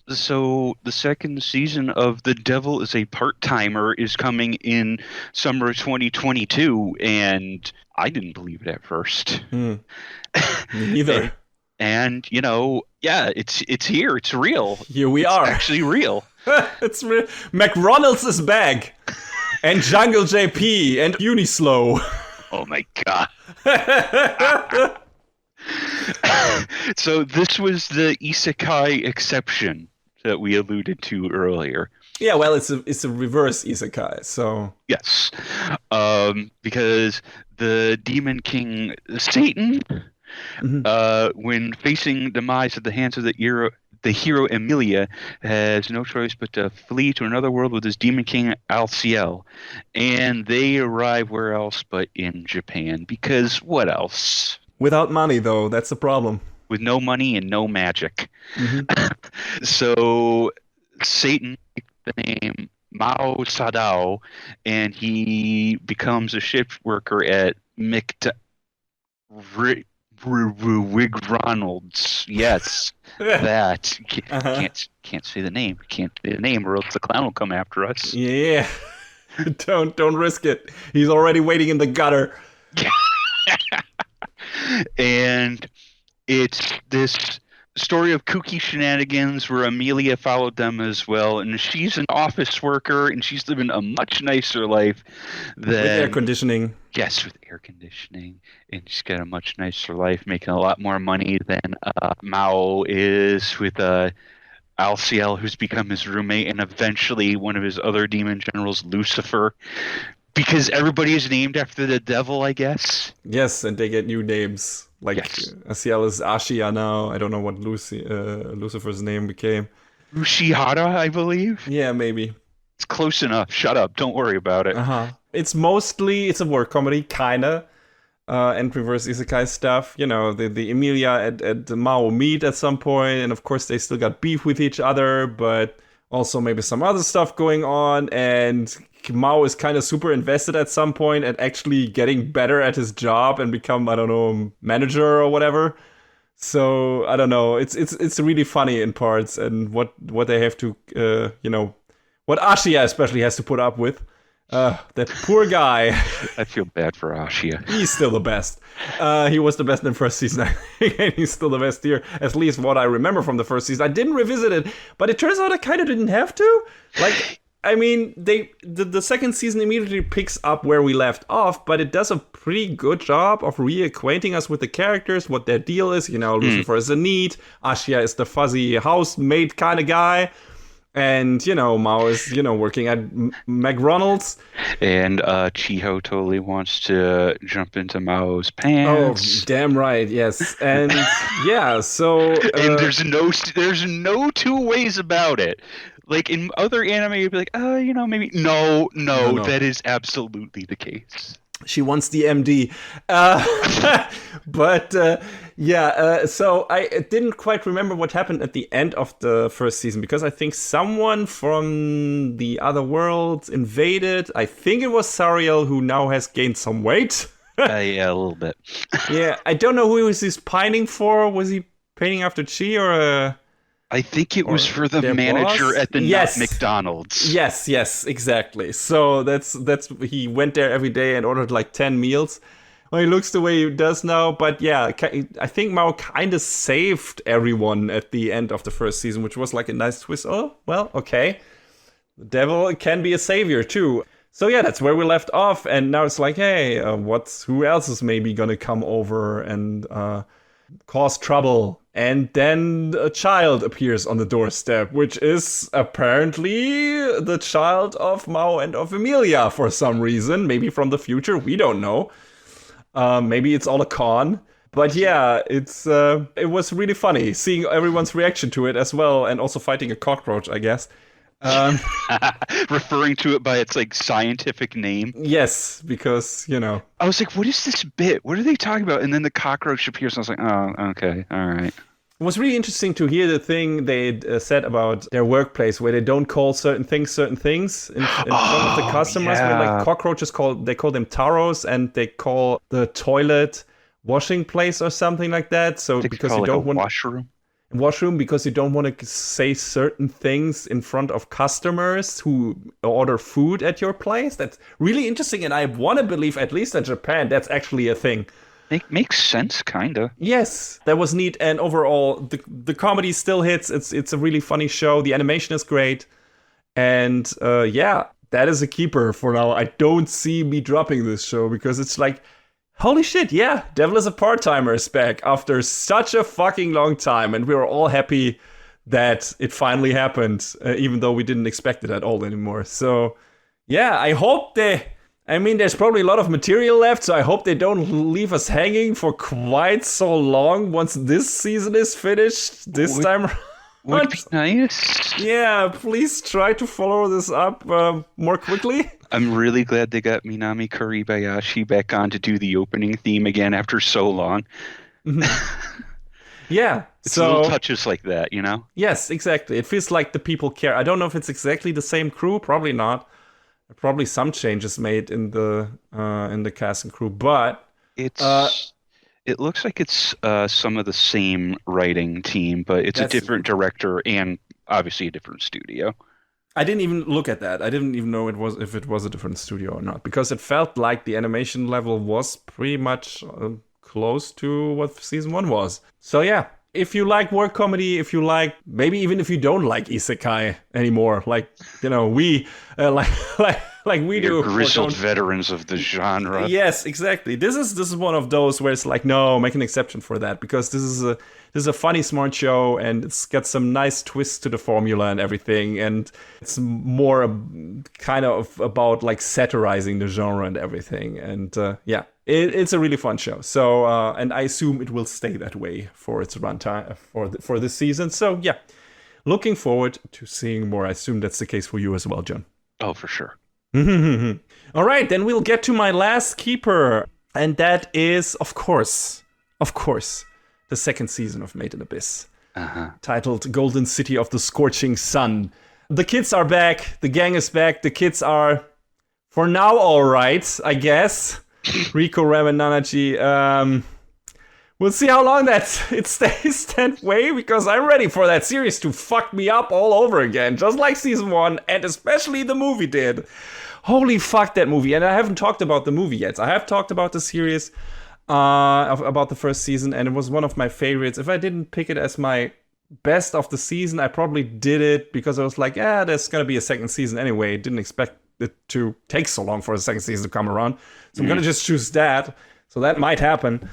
So the second season of The Devil is a Part-Timer is coming in summer 2022, and I didn't believe it at first. Hmm. Me and, neither. and yeah, it's here. It's real. Here we It's are. actually real. It's real. McRonald's is back. And Jungle JP and Unislow. Oh my god. So this was the isekai exception that we alluded to earlier. Yeah, well, it's a reverse isekai, so Yes. Because the Demon King Satan, Mhm. when facing demise at the hands of the hero Emilia, has no choice but to flee to another world with his Demon King Alciel. And they arrive where else but in Japan. Because what else? Without money though, that's the problem. With no money and no magic. Mhm. So Satan takes the name Mao Sadao, and he becomes a shift worker at Ronald's. Yes, that Uh-huh. can't say the name. Can't say the name, or else the clown will come after us. Yeah. Don't risk it. He's already waiting in the gutter. And it's this story of kooky shenanigans where Amelia followed them as well, and she's an office worker, and she's living a much nicer life With air than conditioning. yes, with air conditioning, and she's got a much nicer life, making a lot more money than Mao is with Alciel, who's become his roommate, and eventually one of his other demon generals, Lucifer, because everybody is named after the devil, I guess. Yes, and they get new names. Like Yes. Asiel is Ashia now. I don't know what Lucifer's name became. Ushihara, I believe. Yeah, maybe. It's close enough. Shut up. Don't worry about it. Uh-huh. It's a work comedy, kinda. And reverse isekai stuff. You know, the Emilia and Mao meet at some point, and of course they still got beef with each other, but also maybe some other stuff going on, and Mao is kind of super invested at some point at actually getting better at his job and become, I don't know, manager or whatever. So I don't know. It's really funny in parts, and what they have to what Ashia especially has to put up with. That poor guy. I feel bad for Ashia. He's still the best. He was the best in the first season, I think, and he's still the best here. At least what I remember from the first season. I didn't revisit it, but it turns out I kind of didn't have to. Like, I mean, the second season immediately picks up where we left off, but it does a pretty good job of reacquainting us with the characters, what their deal is. You know, Lucifer is a NEET, Ashia is the fuzzy housemaid kind of guy. And, Mao is, working at McDonald's. And Chiho totally wants to jump into Mao's Oh, pants. damn right, yes. And yeah, so And there's no two ways about it. Like in other anime, you'd be like, maybe no, No. that is absolutely the case. she wants the MD. But so I didn't quite remember what happened at the end of the first season, because I think someone from the other world invaded. I think it was Sariel, who now has gained some weight. Yeah, a little bit. Yeah, I don't know who he was pining for. Was he pining after Chi or I think it was for the their manager boss? at the Yes. McDonald's. Yes, exactly. So that's he went there every day and ordered like 10 meals. Well, he looks the way he does now, but yeah, I think Mao kind of saved everyone at the end of the first season, which was like a nice twist. Oh, well, okay. The devil can be a savior too. So yeah, that's where we left off, and now it's like, hey, who else is maybe gonna come over and cause trouble? And then a child appears on the doorstep, which is apparently the child of Mao and of Emilia for some reason. Maybe from the future, we don't know. Maybe it's all a con. But yeah, it was really funny seeing everyone's reaction to it as well, and also fighting a cockroach, I guess. Referring to it by its like scientific name. Yes, because, I was like, what is this bit? What are they talking about? And then the cockroach appears, and I was like, oh, okay, all right. It was really interesting to hear the thing they said about their workplace, where they don't call certain things in front of the customers. yeah. Where like cockroaches they call them taros, and they call the toilet washing place or something like that. So They because call you it don't like a want washroom. washroom because you don't want to say certain things in front of customers who order food at your place. That's really interesting, and I want to believe, at least in Japan, that's actually a thing. Makes sense, kinda. Yes, that was neat, and overall, the comedy still hits. It's a really funny show. The animation is great, and yeah, that is a keeper for now. I don't see me dropping this show because it's like, holy shit, yeah, Devil is a Part-Timer is back after such a fucking long time, and we were all happy that it finally happened, even though we didn't expect it at all anymore. So, yeah, I hope there's probably a lot of material left, so I hope they don't leave us hanging for quite so long once this season is finished this time around. Would be nice. Yeah, please try to follow this up more quickly. I'm really glad they got Minami Kuribayashi back on to do the opening theme again after so long. Yeah. It's little touches like that, you know? Yes, exactly. It feels like the people care. I don't know if it's exactly the same crew. Probably not. Probably some changes made in the cast and crew, but it looks like it's some of the same writing team, but it's a different director and obviously a different studio. I didn't even look at that. I didn't even know if it was a different studio or not, because it felt like the animation level was pretty much close to what season 1 was. So yeah, if you like war comedy, if you like, maybe even if you don't like isekai anymore, like, you know, we like we do, grizzled veterans of the genre. Yes, exactly. This is one of those where it's like, no, make an exception for that, because this is a funny, smart show, and it's got some nice twists to the formula and everything, and it's more kind of about like satirizing the genre and everything, and yeah. It's a really fun show. So, and I assume it will stay that way for its runtime for this season. So, yeah, looking forward to seeing more. I assume that's the case for you as well, John. Oh, for sure. All right, then we'll get to my last keeper, and that is, of course, the second season of Made in Abyss, titled Golden City of the Scorching Sun. The kids are back. The gang is back. The kids are, for now, all right, I guess. Rico, Ram, and Nanaji. We'll see how long it stays that way, because I'm ready for that series to fuck me up all over again, just like season 1, and especially the movie did. Holy fuck, that movie. And I haven't talked about the movie yet. I have talked about the series, about the first season, and it was one of my favorites. If I didn't pick it as my best of the season, I probably did it because I was like, there's gonna be a second season anyway. Didn't expect it to take so long for the second season to come around. So I'm gonna just choose that. So that might happen.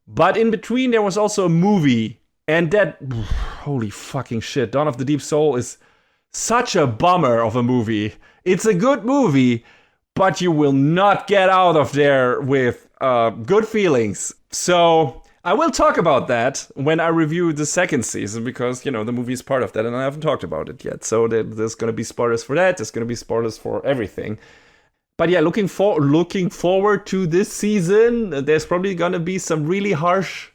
But in between, there was also a movie. And that, holy fucking shit, Dawn of the Deep Soul is such a bummer of a movie. It's a good movie, but you will not get out of there with good feelings. So I will talk about that when I review the second season, because, you know, the movie is part of that, and I haven't talked about it yet. So there's going to be spoilers for that. There's going to be spoilers for everything. But yeah, looking forward to this season. There's probably going to be some really harsh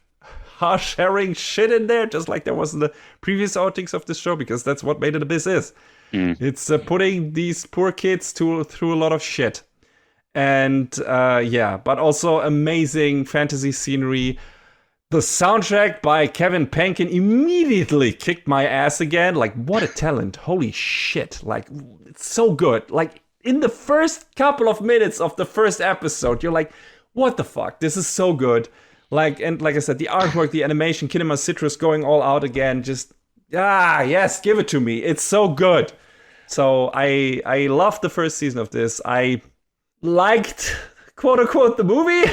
herring shit in there, just like there was in the previous outings of this show, because that's what Made in Abyss is. It's putting these poor kids through a lot of shit. And yeah, but also amazing fantasy scenery. The soundtrack by Kevin Penkin immediately kicked my ass again. Like, what a talent. Holy shit. Like, it's so good. Like, in the first couple of minutes of the first episode, you're like, what the fuck? This is so good. Like, and like I said, the artwork, the animation, Kinema Citrus going all out again. Just, yes, give it to me. It's so good. So I loved the first season of this. I liked, quote unquote, the movie.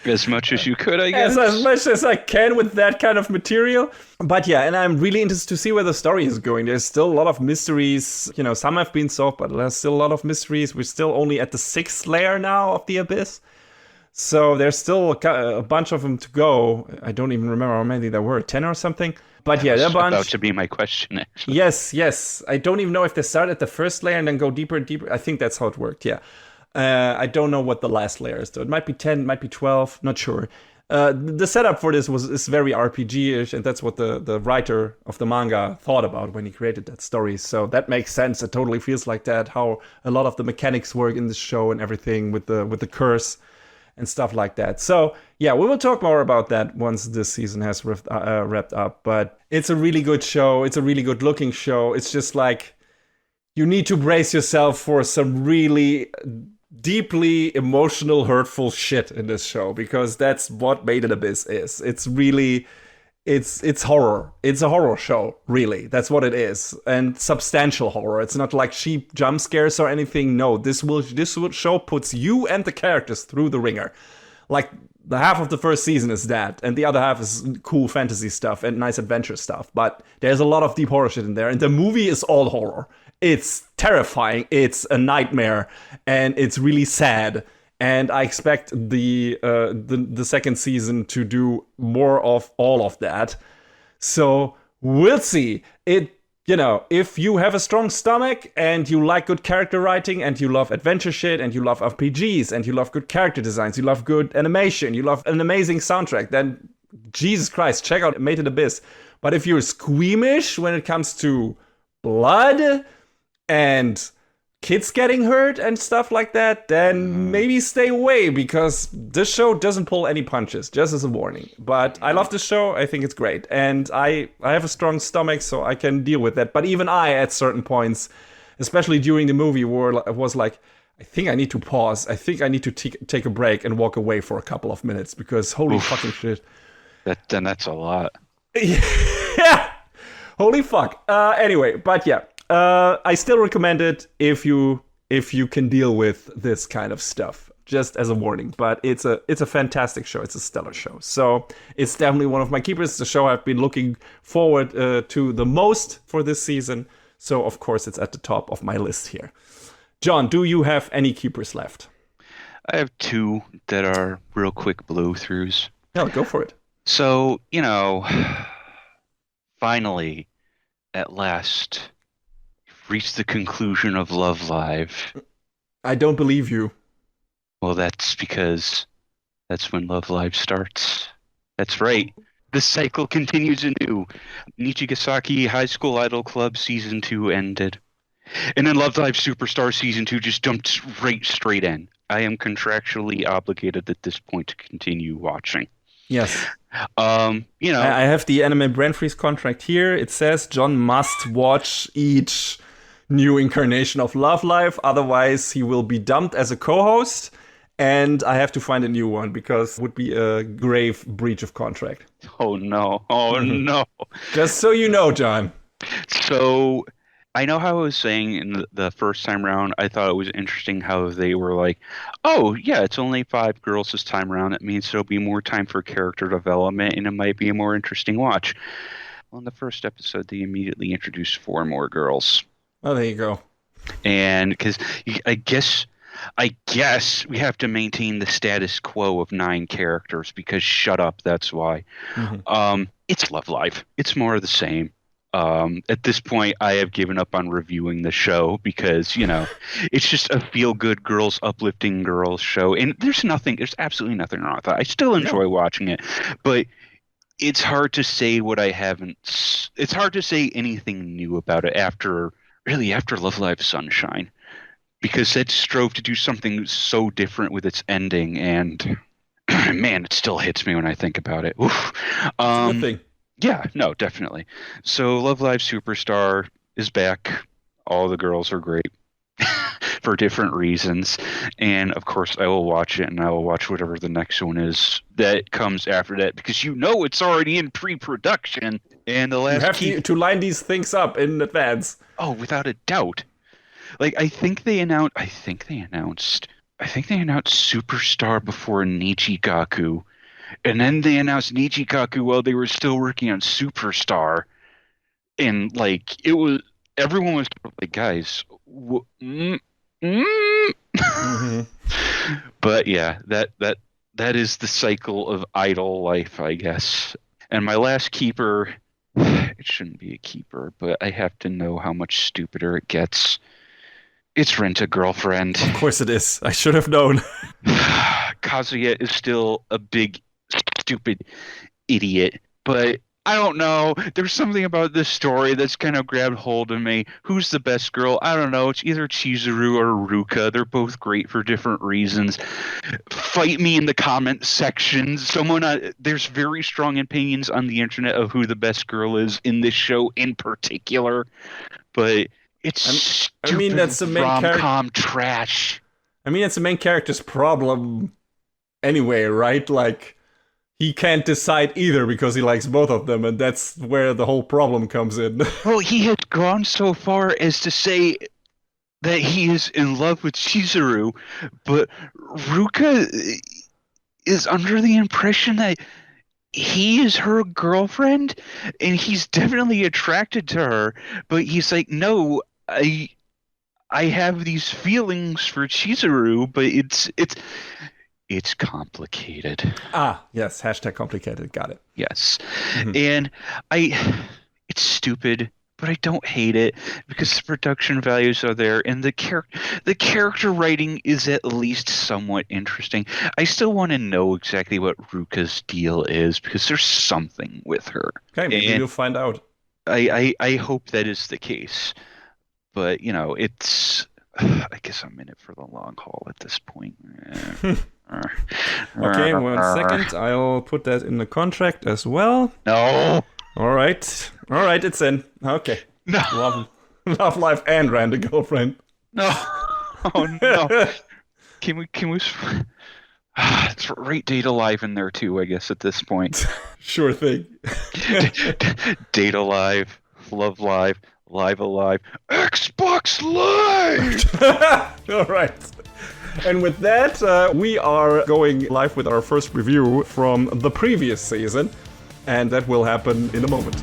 As much as you could, I guess. As much as I can with that kind of material. But yeah, and I'm really interested to see where the story is going. There's still a lot of mysteries. You know, some have been solved, but there's still a lot of mysteries. We're still only at the 6th layer now of the Abyss. So there's still a bunch of them to go. I don't even remember how many there were, 10 or something. But yeah, they're a bunch. About to be my question, actually. Yes. I don't even know if they start at the first layer and then go deeper and deeper. I think that's how it worked, yeah. I don't know what the last layer is, though. It might be 10, it might be 12, not sure. The setup for this is very RPG-ish, and that's what the writer of the manga thought about when he created that story. So that makes sense. It totally feels like that, how a lot of the mechanics work in the show and everything with the curse and stuff like that. So yeah, we will talk more about that once this season has wrapped up. But it's a really good show. It's a really good looking show. It's just like you need to brace yourself for some really deeply emotional, hurtful shit in this show, because that's what Made in Abyss is. It's really, it's horror. It's a horror show, really. That's what it is, and substantial horror. It's not like cheap jump scares or anything. No, this show puts you and the characters through the ringer. Like, the half of the first season is that, and the other half is cool fantasy stuff and nice adventure stuff. But there's a lot of deep horror shit in there, and the movie is all horror. It's terrifying, it's a nightmare, and it's really sad. And I expect the second season to do more of all of that. So we'll see. If you have a strong stomach and you like good character writing and you love adventure shit and you love RPGs and you love good character designs, you love good animation, you love an amazing soundtrack, then Jesus Christ, check out Made in Abyss. But if you're squeamish when it comes to blood and kids getting hurt and stuff like that, then maybe stay away, because this show doesn't pull any punches, just as a warning. But I love this show. I think it's great. And I have a strong stomach, so I can deal with that. But even I, at certain points, especially during the movie, was like, I think I need to pause. I think I need to take a break and walk away for a couple of minutes, because holy fucking shit. That's a lot. Yeah. Holy fuck. Anyway, but yeah. I still recommend it if you can deal with this kind of stuff, just as a warning. But it's a fantastic show. It's a stellar show. So it's definitely one of my keepers. It's the show I've been looking forward to the most for this season. So of course it's at the top of my list here. John, do you have any keepers left? I have two that are real quick blow-throughs. Yeah, go for it. So, finally, at last, reached the conclusion of Love Live. I don't believe you. Well, that's because that's when Love Live starts. That's right. The cycle continues anew. Nichigasaki High School Idol Club Season 2 ended. And then Love Live Superstar Season 2 just dumped right straight in. I am contractually obligated at this point to continue watching. Yes. I have the Anime Brand Freeze contract here. It says John must watch each new incarnation of Love Live, otherwise he will be dumped as a co-host, and I have to find a new one, because it would be a grave breach of contract. Oh no. No. Just so you know, John. So I know how I was saying in the first time around, I thought it was interesting how they were like, oh yeah, it's only 5 girls this time around. It means there'll be more time for character development and it might be a more interesting watch. Well, in the first episode, they immediately introduced 4 more girls. Oh, there you go. And because I guess we have to maintain the status quo of 9 characters, because shut up, that's why. Mm-hmm. It's Love Live. It's more of the same. At this point, I have given up on reviewing the show, because, it's just a feel-good girls, uplifting girls show. And there's absolutely nothing wrong with that. I still enjoy watching it, but it's hard to say it's hard to say anything new about it after Love Live Sunshine, because it strove to do something so different with its ending, and man, it still hits me when I think about it. Oof. It's a good thing. Yeah, no, definitely. So Love Live Superstar is back. All the girls are great for different reasons. And of course I will watch it, and I will watch whatever the next one is that comes after that, because it's already in pre-production. And the last you have to line these things up in advance. Oh, without a doubt. Like, I think they announced Superstar before Nichigaku. And then they announced Nichigaku while they were still working on Superstar. And everyone was like, guys, Mm-hmm. But yeah, that is the cycle of idol life, I guess. And my last keeper, it shouldn't be a keeper, but I have to know how much stupider it gets. It's Rent a Girlfriend. Of course it is. I should have known. Kazuya is still a big, stupid idiot, but I don't know. There's something about this story that's kind of grabbed hold of me. Who's the best girl? I don't know. It's either Chizuru or Ruka. They're both great for different reasons. Fight me in the comment section. There's very strong opinions on the internet of who the best girl is in this show in particular, but it's I mean, that's the main rom-com trash. I mean, it's the main character's problem anyway, right? Like, he can't decide either because he likes both of them, and that's where the whole problem comes in. Well, he had gone so far as to say that he is in love with Chizuru, but Ruka is under the impression that he is her girlfriend, and he's definitely attracted to her, but he's like, no, I have these feelings for Chizuru, but it's complicated. Ah, yes, hashtag complicated, got it. Yes. And it's stupid, but I don't hate it because the production values are there and the character writing is at least somewhat interesting. I still want to know exactly what Ruka's deal is because there's something with her. Okay, maybe you'll find out. I hope that is the case. But, it's... I guess I'm in it for the long haul at this point. Okay, 1 second. I'll put that in the contract as well. No. All right, it's in. Okay. No. Love life and random girlfriend. No. Oh no. Can we? Let's write Data Live in there too, I guess, at this point. Sure thing. Data Live, Love Live, Live Alive, Xbox Live! All right. And with that, we are going live with our first review from the previous season, and that will happen in a moment.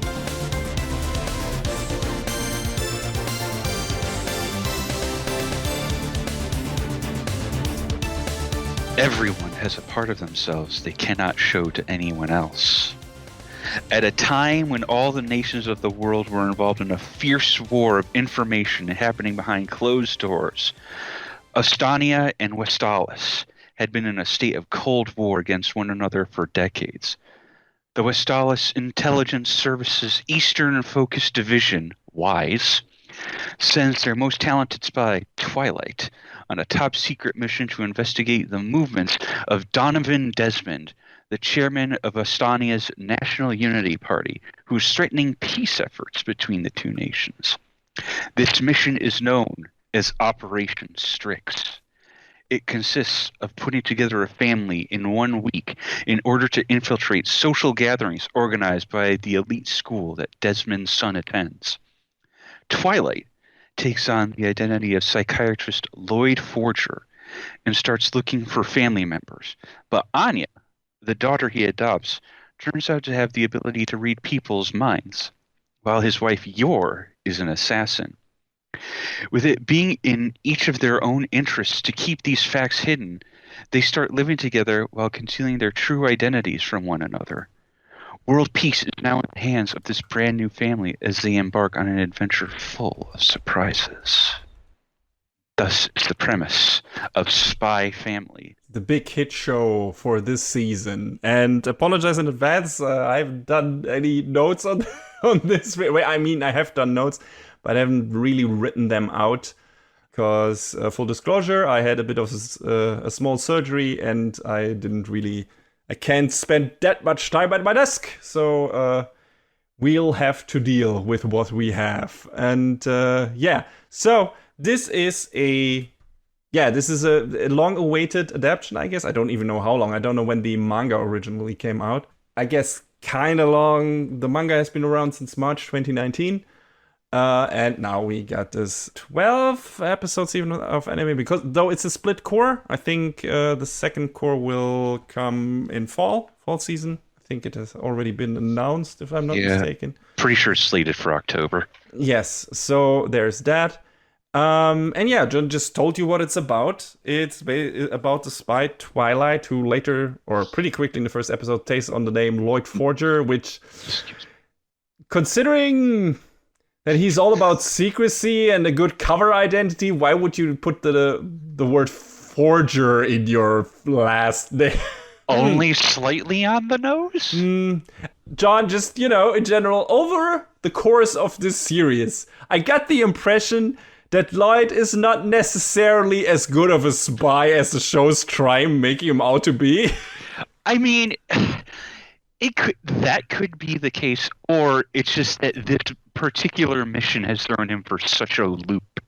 Everyone has a part of themselves they cannot show to anyone else. At a time when all the nations of the world were involved in a fierce war of information happening behind closed doors, Ostania and Westalis had been in a state of cold war against one another for decades. The Westalis Intelligence Service's Eastern Focus Division, WISE, sends their most talented spy, Twilight, on a top-secret mission to investigate the movements of Donovan Desmond, the chairman of Ostania's National Unity Party, who's threatening peace efforts between the two nations. This mission is known as Operation Strix. It consists of putting together a family in 1 week in order to infiltrate social gatherings organized by the elite school that Desmond's son attends. Twilight takes on the identity of psychiatrist Lloyd Forger and starts looking for family members. But Anya, the daughter he adopts, turns out to have the ability to read people's minds, while his wife Yor is an assassin. With it being in each of their own interests to keep these facts hidden, they start living together while concealing their true identities from one another. World peace is now in the hands of this brand new family as they embark on an adventure full of surprises. Thus is the premise of Spy Family. The big hit show for this season. And apologize in advance, I haven't done any notes on this. I mean, I have done notes, but I haven't really written them out. Because, full disclosure, I had a bit of a small surgery and I can't spend that much time at my desk. So we'll have to deal with what we have. And so this is a long-awaited adaptation, I guess. I don't even know how long. I don't know when the manga originally came out. I guess kind of long. The manga has been around since March 2019. And now we got this 12 episodes even of anime, because though it's a split core, I think the second core will come in fall season. I think it has already been announced, if I'm not mistaken. Pretty sure it's slated for October. Yes, so there's that. And yeah, John just told you what it's about. It's about the spy Twilight, who later, or pretty quickly in the first episode, takes on the name Lloyd Forger, which, considering that he's all about secrecy and a good cover identity, why would you put the word forger in your last name? Only slightly on the nose? John, just, in general, over the course of this series, I got the impression that Lloyd is not necessarily as good of a spy as the show's trying making him out to be. I mean, that could be the case, or it's just that this particular mission has thrown him for such a loop.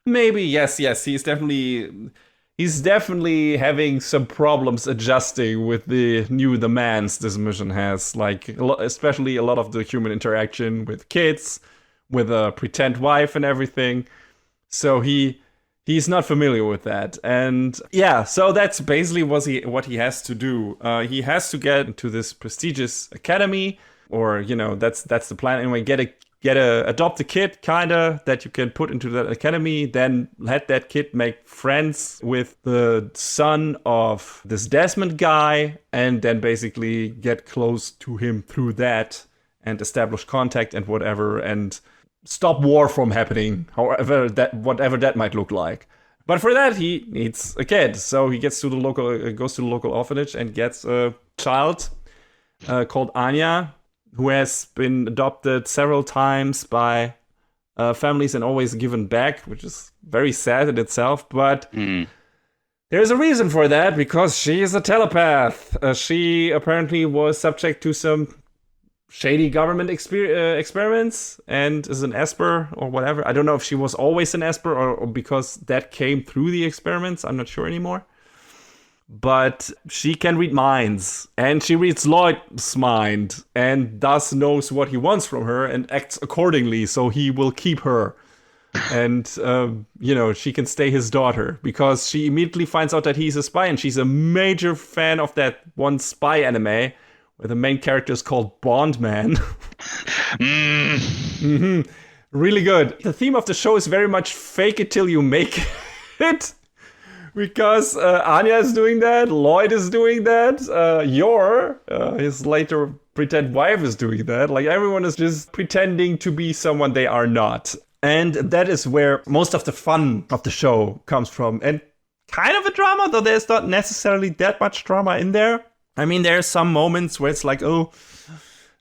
Maybe, yes, he's definitely having some problems adjusting with the new demands this mission has, like especially a lot of the human interaction with kids, with a pretend wife and everything. So he's not familiar with that. And yeah, so that's basically what he has to do. He has to get into this prestigious academy, or that's the plan anyway. Adopt a kid, kinda, that you can put into that academy, then let that kid make friends with the son of this Desmond guy, and then basically get close to him through that, and establish contact and whatever, and stop war from happening, whatever that might look like. But for that, he needs a kid, so he goes to the local orphanage and gets a child called Anya, who has been adopted several times by families and always given back, which is very sad in itself. But there's a reason for that, because she is a telepath. She apparently was subject to some shady government experiments and is an Esper or whatever. I don't know if she was always an Esper or because that came through the experiments. I'm not sure anymore. But she can read minds, and she reads Lloyd's mind, and thus knows what he wants from her and acts accordingly, so he will keep her. And, she can stay his daughter, because she immediately finds out that he's a spy, and she's a major fan of that one spy anime, where the main character is called Bondman. Mm-hmm. Really good. The theme of the show is very much fake it till you make it. Because Anya is doing that, Lloyd is doing that, his later pretend wife is doing that. Like, everyone is just pretending to be someone they are not. And that is where most of the fun of the show comes from. And kind of a drama, though there's not necessarily that much drama in there. I mean, there are some moments where it's like, oh,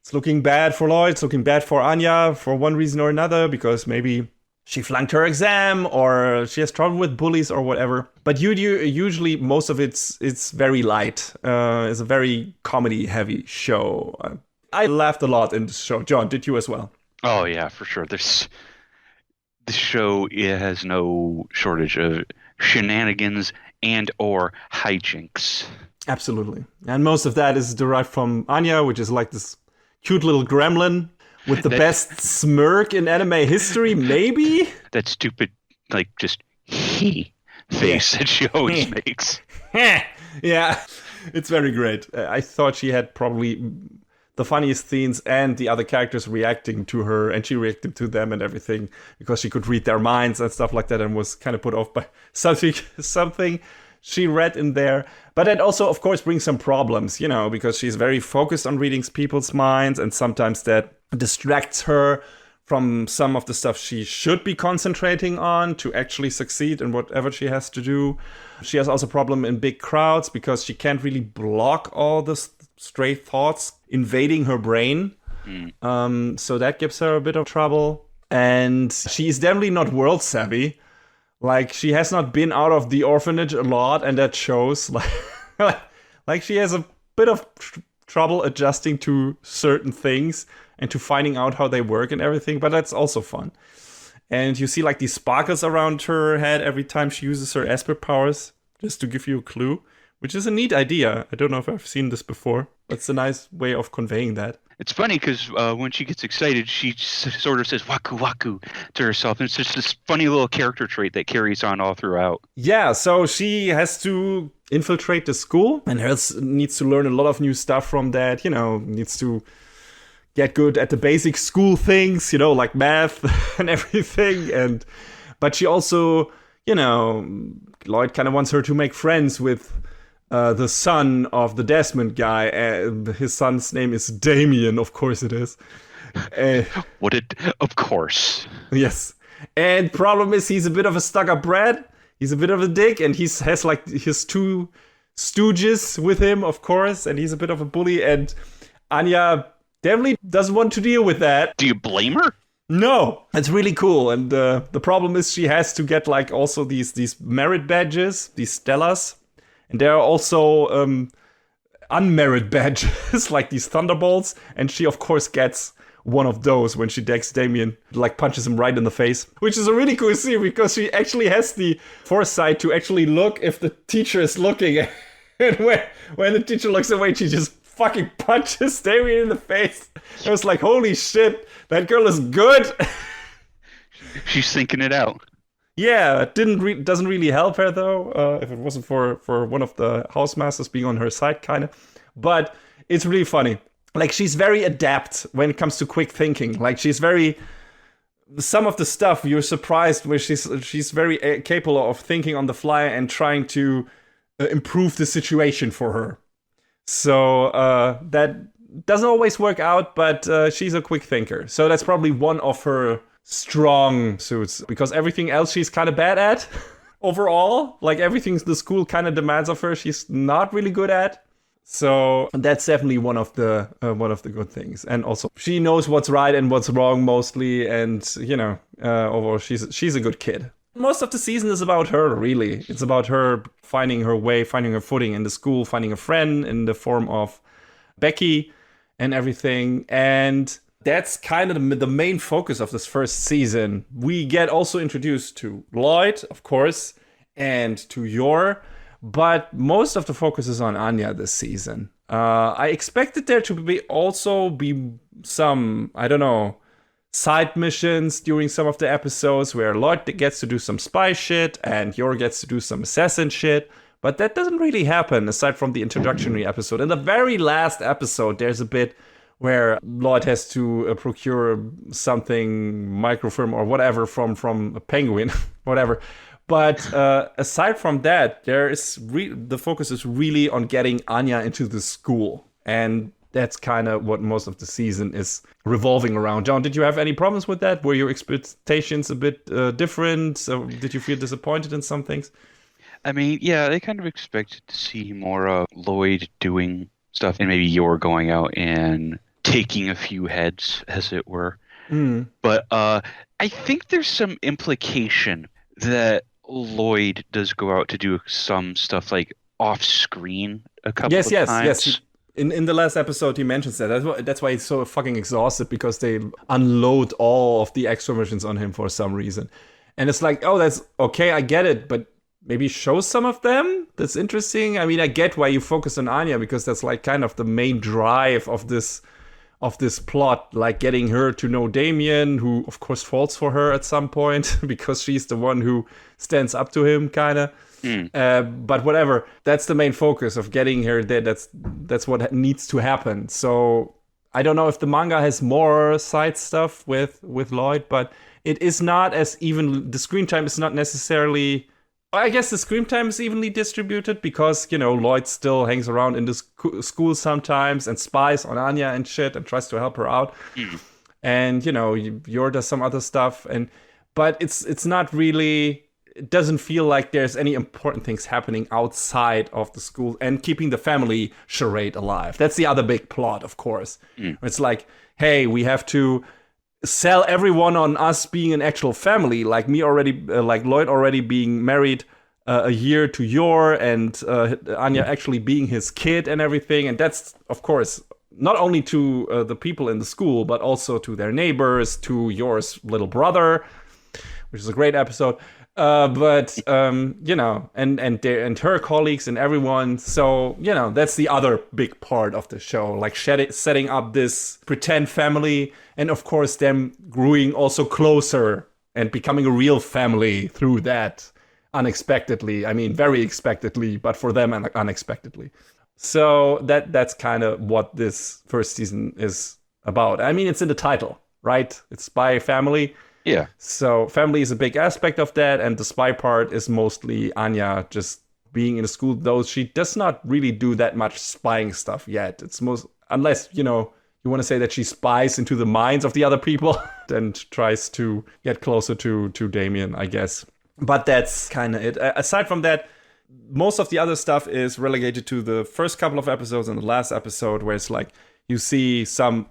it's looking bad for Lloyd, it's looking bad for Anya for one reason or another, because maybe she flunked her exam, or she has trouble with bullies or whatever. But usually most of it's very light. It's a very comedy-heavy show. I laughed a lot in the show. John, did you as well? Oh, yeah, for sure. This show, it has no shortage of shenanigans and or hijinks. Absolutely. And most of that is derived from Anya, which is like this cute little gremlin with the best smirk in anime history, maybe? That stupid, just face that she always makes. Yeah, it's very great. I thought she had probably the funniest scenes, and the other characters reacting to her, and she reacted to them and everything, because she could read their minds and stuff like that, and was kind of put off by something she read in there. But it also, of course, brings some problems, because she's very focused on reading people's minds, and sometimes that distracts her from some of the stuff she should be concentrating on to actually succeed in whatever she has to do. She has also a problem in big crowds, because she can't really block all the stray thoughts invading her brain. So that gives her a bit of trouble. And she's definitely not world savvy. Like, she has not been out of the orphanage a lot, and that shows. Like she has a bit of trouble adjusting to certain things and to finding out how they work and everything, but that's also fun. And you see like these sparkles around her head every time she uses her Esper powers, just to give you a clue, which is a neat idea. I don't know if I've seen this before, but it's a nice way of conveying that. It's funny because when she gets excited, she sort of says waku waku to herself. And it's just this funny little character trait that carries on all throughout. Yeah, so she has to infiltrate the school and needs to learn a lot of new stuff from that, needs to get good at the basic school things, like math and everything. But she also, Lloyd kind of wants her to make friends with the son of the Desmond guy. His son's name is Damien, of course it is. Of course. Yes. And problem is, he's a bit of a stuck-up brat. He's a bit of a dick, and he has like his two stooges with him, of course, and he's a bit of a bully. And Anya definitely doesn't want to deal with that. Do you blame her? No, it's really cool. And the problem is she has to get like also these merit badges, these stellas. And there are also unmerit badges, like these thunderbolts. And she, of course, gets one of those when she decks Damien, like punches him right in the face. Which is a really cool scene because she actually has the foresight to actually look if the teacher is looking. And when the teacher looks away, she just fucking punches Damien in the face. It was like, holy shit, that girl is good. She's thinking it out. Yeah, it doesn't really help her though. If it wasn't for one of the housemasters being on her side, kind of. But it's really funny. Like she's very adept when it comes to quick thinking. Like she's very. Some of the stuff you're surprised where she's very capable of thinking on the fly and trying to improve the situation for her. So that doesn't always work out, but she's a quick thinker. So that's probably one of her strong suits, because everything else she's kind of bad at overall. Like everything the school kind of demands of her, she's not really good at. So that's definitely one of the good things. And also she knows what's right and what's wrong mostly, and overall she's a good kid. Most of the season is about her, really. It's about her finding her way, finding her footing in the school, finding a friend in the form of Becky and everything. And that's kind of the main focus of this first season. We get also introduced to Lloyd, of course, and to Yor, but most of the focus is on Anya this season. I expected there to be some, I don't know, side missions during some of the episodes where Lloyd gets to do some spy shit and Yor gets to do some assassin shit. But that doesn't really happen aside from the introductory episode. In the very last episode, there's a bit where Lloyd has to procure something, microfilm or whatever from a penguin, whatever. But aside from that, the focus is really on getting Anya into the school. And that's kind of what most of the season is revolving around. John, did you have any problems with that? Were your expectations a bit different? So did you feel disappointed in some things? I mean, yeah, they kind of expected to see more of Lloyd doing stuff and maybe Yor going out and taking a few heads, as it were. Mm. But I think there's some implication that Lloyd does go out to do some stuff like off screen a couple of times. Yes. In the last episode, he mentions that. That's why he's so fucking exhausted, because they unload all of the extra missions on him for some reason. And it's like, oh, that's okay, I get it, but maybe show some of them? That's interesting. I mean, I get why you focus on Anya, because that's like kind of the main drive of this plot, like getting her to know Damien, who of course falls for her at some point because she's the one who stands up to him, kind of. But whatever, that's the main focus of getting her there. That's what needs to happen. So I don't know if the manga has more side stuff with Lloyd, but it is not as even. The screen time is not necessarily. I guess the screen time is evenly distributed because, Lloyd still hangs around in the school sometimes and spies on Anya and shit and tries to help her out. And, Yor does some other stuff. But it's not really. It doesn't feel like there's any important things happening outside of the school and keeping the family charade alive. That's the other big plot, of course. It's like, hey, we have to sell everyone on us being an actual family, like Lloyd already being married a year to Yor, and Anya actually being his kid and everything. And that's, of course, not only to the people in the school, but also to their neighbors, to Yor's little brother, which is a great episode. And her colleagues and everyone. So, that's the other big part of the show, like setting up this pretend family, and of course them growing also closer and becoming a real family through that unexpectedly. I mean, very expectedly, but for them unexpectedly. So that's kind of what this first season is about. I mean, it's in the title, right? It's spy family. Yeah. So family is a big aspect of that, and the spy part is mostly Anya just being in the school, though she does not really do that much spying stuff yet. It's unless, you want to say that she spies into the minds of the other people and tries to get closer to Damien, I guess. But that's kind of it. Aside from that, most of the other stuff is relegated to the first couple of episodes and the last episode, where it's like you see some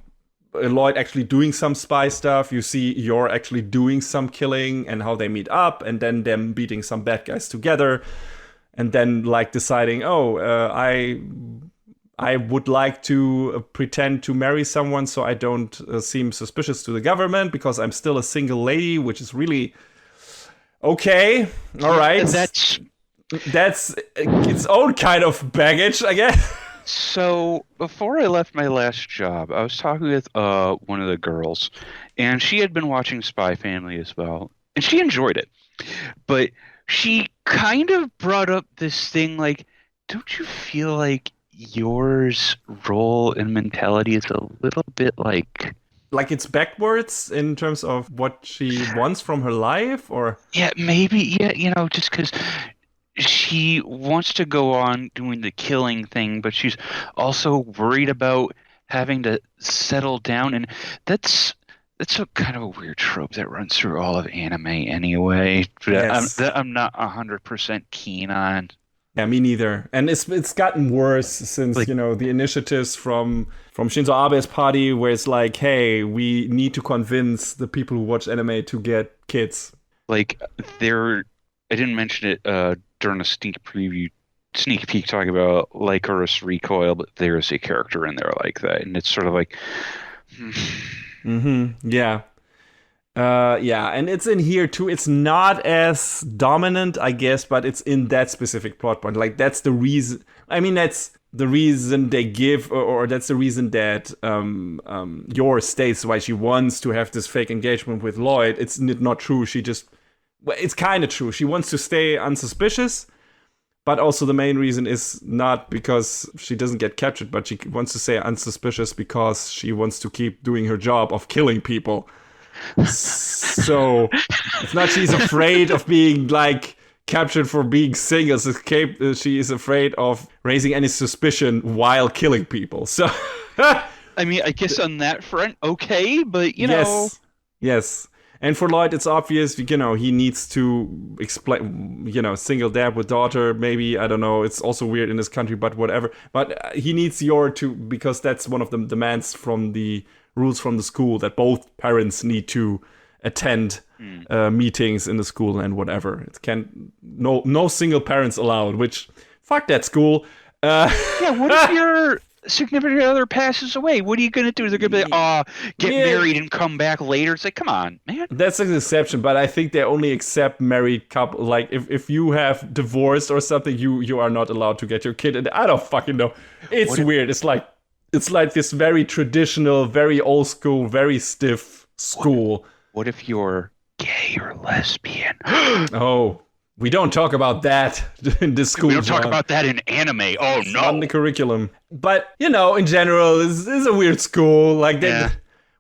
Lloyd actually doing some spy stuff. You see Yor actually doing some killing and how they meet up, and then them beating some bad guys together, and then like deciding, I would like to pretend to marry someone so I don't seem suspicious to the government because I'm still a single lady, which is really okay. All right, that's its own kind of baggage, I guess. So before I left my last job, I was talking with one of the girls, and she had been watching Spy Family as well, and she enjoyed it. But she kind of brought up this thing like, don't you feel like yours role and mentality is a little bit like it's backwards in terms of what she wants from her life, or maybe just because she wants to go on doing the killing thing, but she's also worried about having to settle down, and that's a kind of a weird trope that runs through all of anime anyway. Yes. That I'm not 100% keen on. Yeah, me neither. And it's gotten worse since, the initiatives from Shinzo Abe's party, where it's like, hey, we need to convince the people who watch anime to get kids. Like, I didn't mention it during a sneak peek talking about Lycoris Recoil, but there's a character in there like that, and it's sort of like, yeah. And it's in here too. It's not as dominant, I guess, but it's in that specific plot point. Like, that's the reason. I mean, that's the reason they give, or that's the reason that Yor states why she wants to have this fake engagement with Lloyd. It's not true. It's kind of true. She wants to stay unsuspicious, but also the main reason is not because she doesn't get captured, but she wants to stay unsuspicious because she wants to keep doing her job of killing people. So it's not she's afraid of being like captured for being single. She is afraid of raising any suspicion while killing people. So I mean, I guess on that front, okay, but yes. And for Lloyd, it's obvious, he needs to explain, single dad with daughter, maybe, I don't know. It's also weird in this country, but whatever. But he needs Yor because that's one of the demands from the rules from the school, that both parents need to attend meetings in the school and whatever. No single parents allowed, which, fuck that school. What if your significant other passes away? What are you going to do? They're going to be like, get married and come back later. It's like, come on, man. That's an exception, but I think they only accept married couple. Like, if you have divorced or something, you are not allowed to get your kid. And I don't fucking know. It's weird. It's like this very traditional, very old school, very stiff school. What if you're gay or lesbian? Oh, we don't talk about that in this school. We don't talk about that in anime. Oh, no. On the curriculum. But, in general, it's a weird school. Like,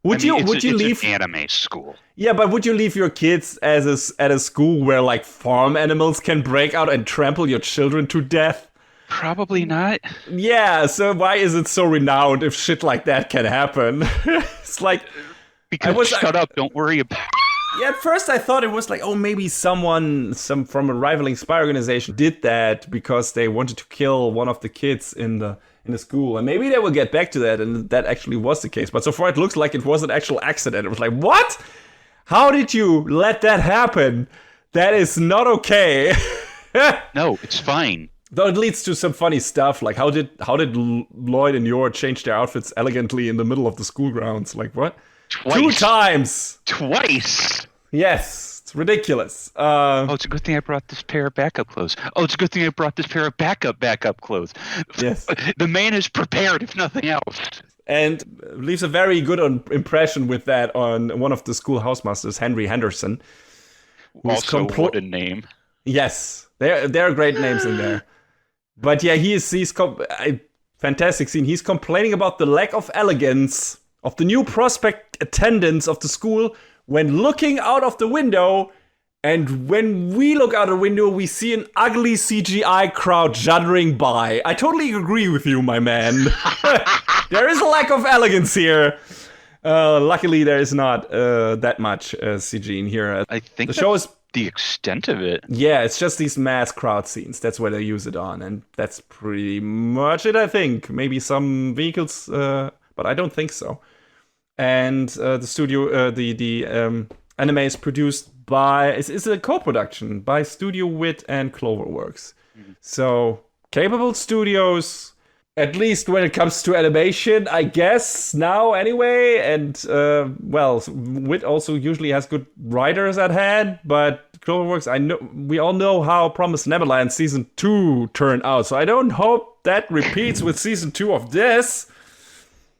would you leave an anime school? Yeah, but would you leave your kids at a school where, like, farm animals can break out and trample your children to death? Probably not. Yeah, so why is it so renowned if shit like that can happen? It's like, shut up, don't worry about it. Yeah, at first I thought it was like, maybe some from a rivaling spy organization did that because they wanted to kill one of the kids in the school, and maybe they will get back to that, and that actually was the case. But so far it looks like it was an actual accident. It was like, what? How did you let that happen? That is not okay. No, it's fine. Though it leads to some funny stuff, like how did Lloyd and Yor change their outfits elegantly in the middle of the school grounds? Like, what? Twice. 2 times. Twice. Yes, it's ridiculous. It's a good thing I brought this pair of backup clothes. It's a good thing I brought this pair of backup clothes. Yes. The man is prepared, if nothing else. And leaves a very good impression with that on one of the school housemasters, Henry Henderson. Also, what a name. Yes, there are great names in there. But yeah, he's fantastic scene. He's complaining about the lack of elegance of the new prospect attendants of the school when looking out of the window. And when we look out the window, we see an ugly CGI crowd juddering by. I totally agree with you, my man. There is a lack of elegance here. Luckily, there is not that much CG in here. I think the show is the extent of it. Yeah, it's just these mass crowd scenes. That's where they use it on. And that's pretty much it, I think. Maybe some vehicles, but I don't think so. and the studio, the anime is produced by it's a co-production by Studio Wit and Cloverworks. So capable studios, at least when it comes to animation, I guess now anyway. And well, Wit also usually has good writers at hand, but Cloverworks, we all know how Promised Neverland season 2 turned out, so I don't hope that repeats with season 2 of this.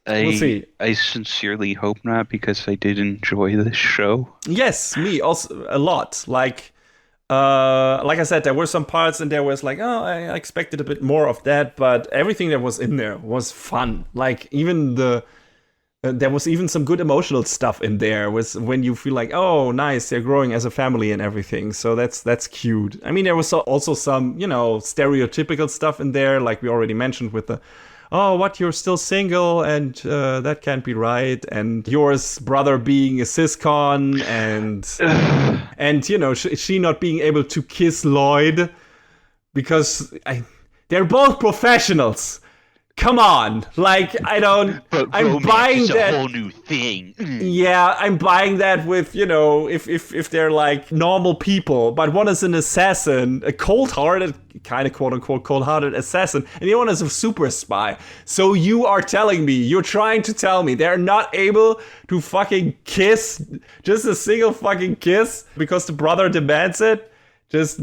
We'll see. I sincerely hope not, because I did enjoy this show. Yes, me also a lot. Like I said, there were some parts and there was like, oh, I expected a bit more of that, but everything that was in there was fun. Like even there was even some good emotional stuff in there, was when you feel like, oh, nice, they're growing as a family and everything. So that's cute. I mean, there was also some, stereotypical stuff in there, like we already mentioned with the, oh, what, you're still single, and that can't be right, and yours brother being a ciscon, and she not being able to kiss Lloyd because they're both professionals. Come on, like But I'm buying is that. a whole new thing. Yeah, I'm buying that with, if they're like normal people, but one is an assassin, a cold-hearted, kind of quote-unquote cold-hearted assassin, and the other one is a super spy. So you're trying to tell me they're not able to fucking kiss, just a single fucking kiss, because the brother demands it? Just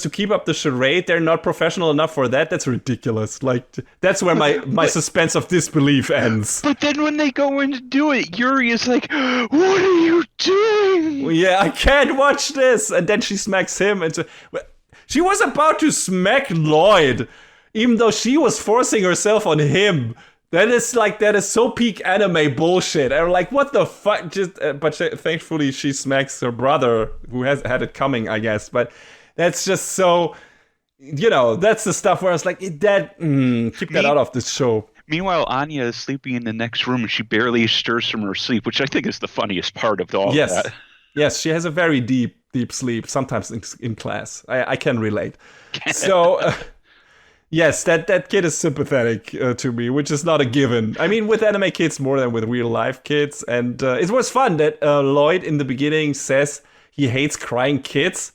to keep up the charade, they're not professional enough for that. That's ridiculous. Like, that's where my suspense of disbelief ends. But then when they go in to do it, Yuri is like, "What are you doing?" Yeah, I can't watch this. And then she smacks him, and she was about to smack Lloyd, even though she was forcing herself on him. That is so peak anime bullshit. I'm like, what the fuck? Thankfully she smacks her brother, who has had it coming, I guess. But that's just so, that's the stuff where I was like, keep that out of this show. Meanwhile, Anya is sleeping in the next room, and she barely stirs from her sleep, which I think is the funniest part of all that. Yes, she has a very deep sleep, sometimes in class. I can relate. So... yes, that kid is sympathetic to me, which is not a given. I mean, with anime kids more than with real life kids. And it was fun that Lloyd in the beginning says he hates crying kids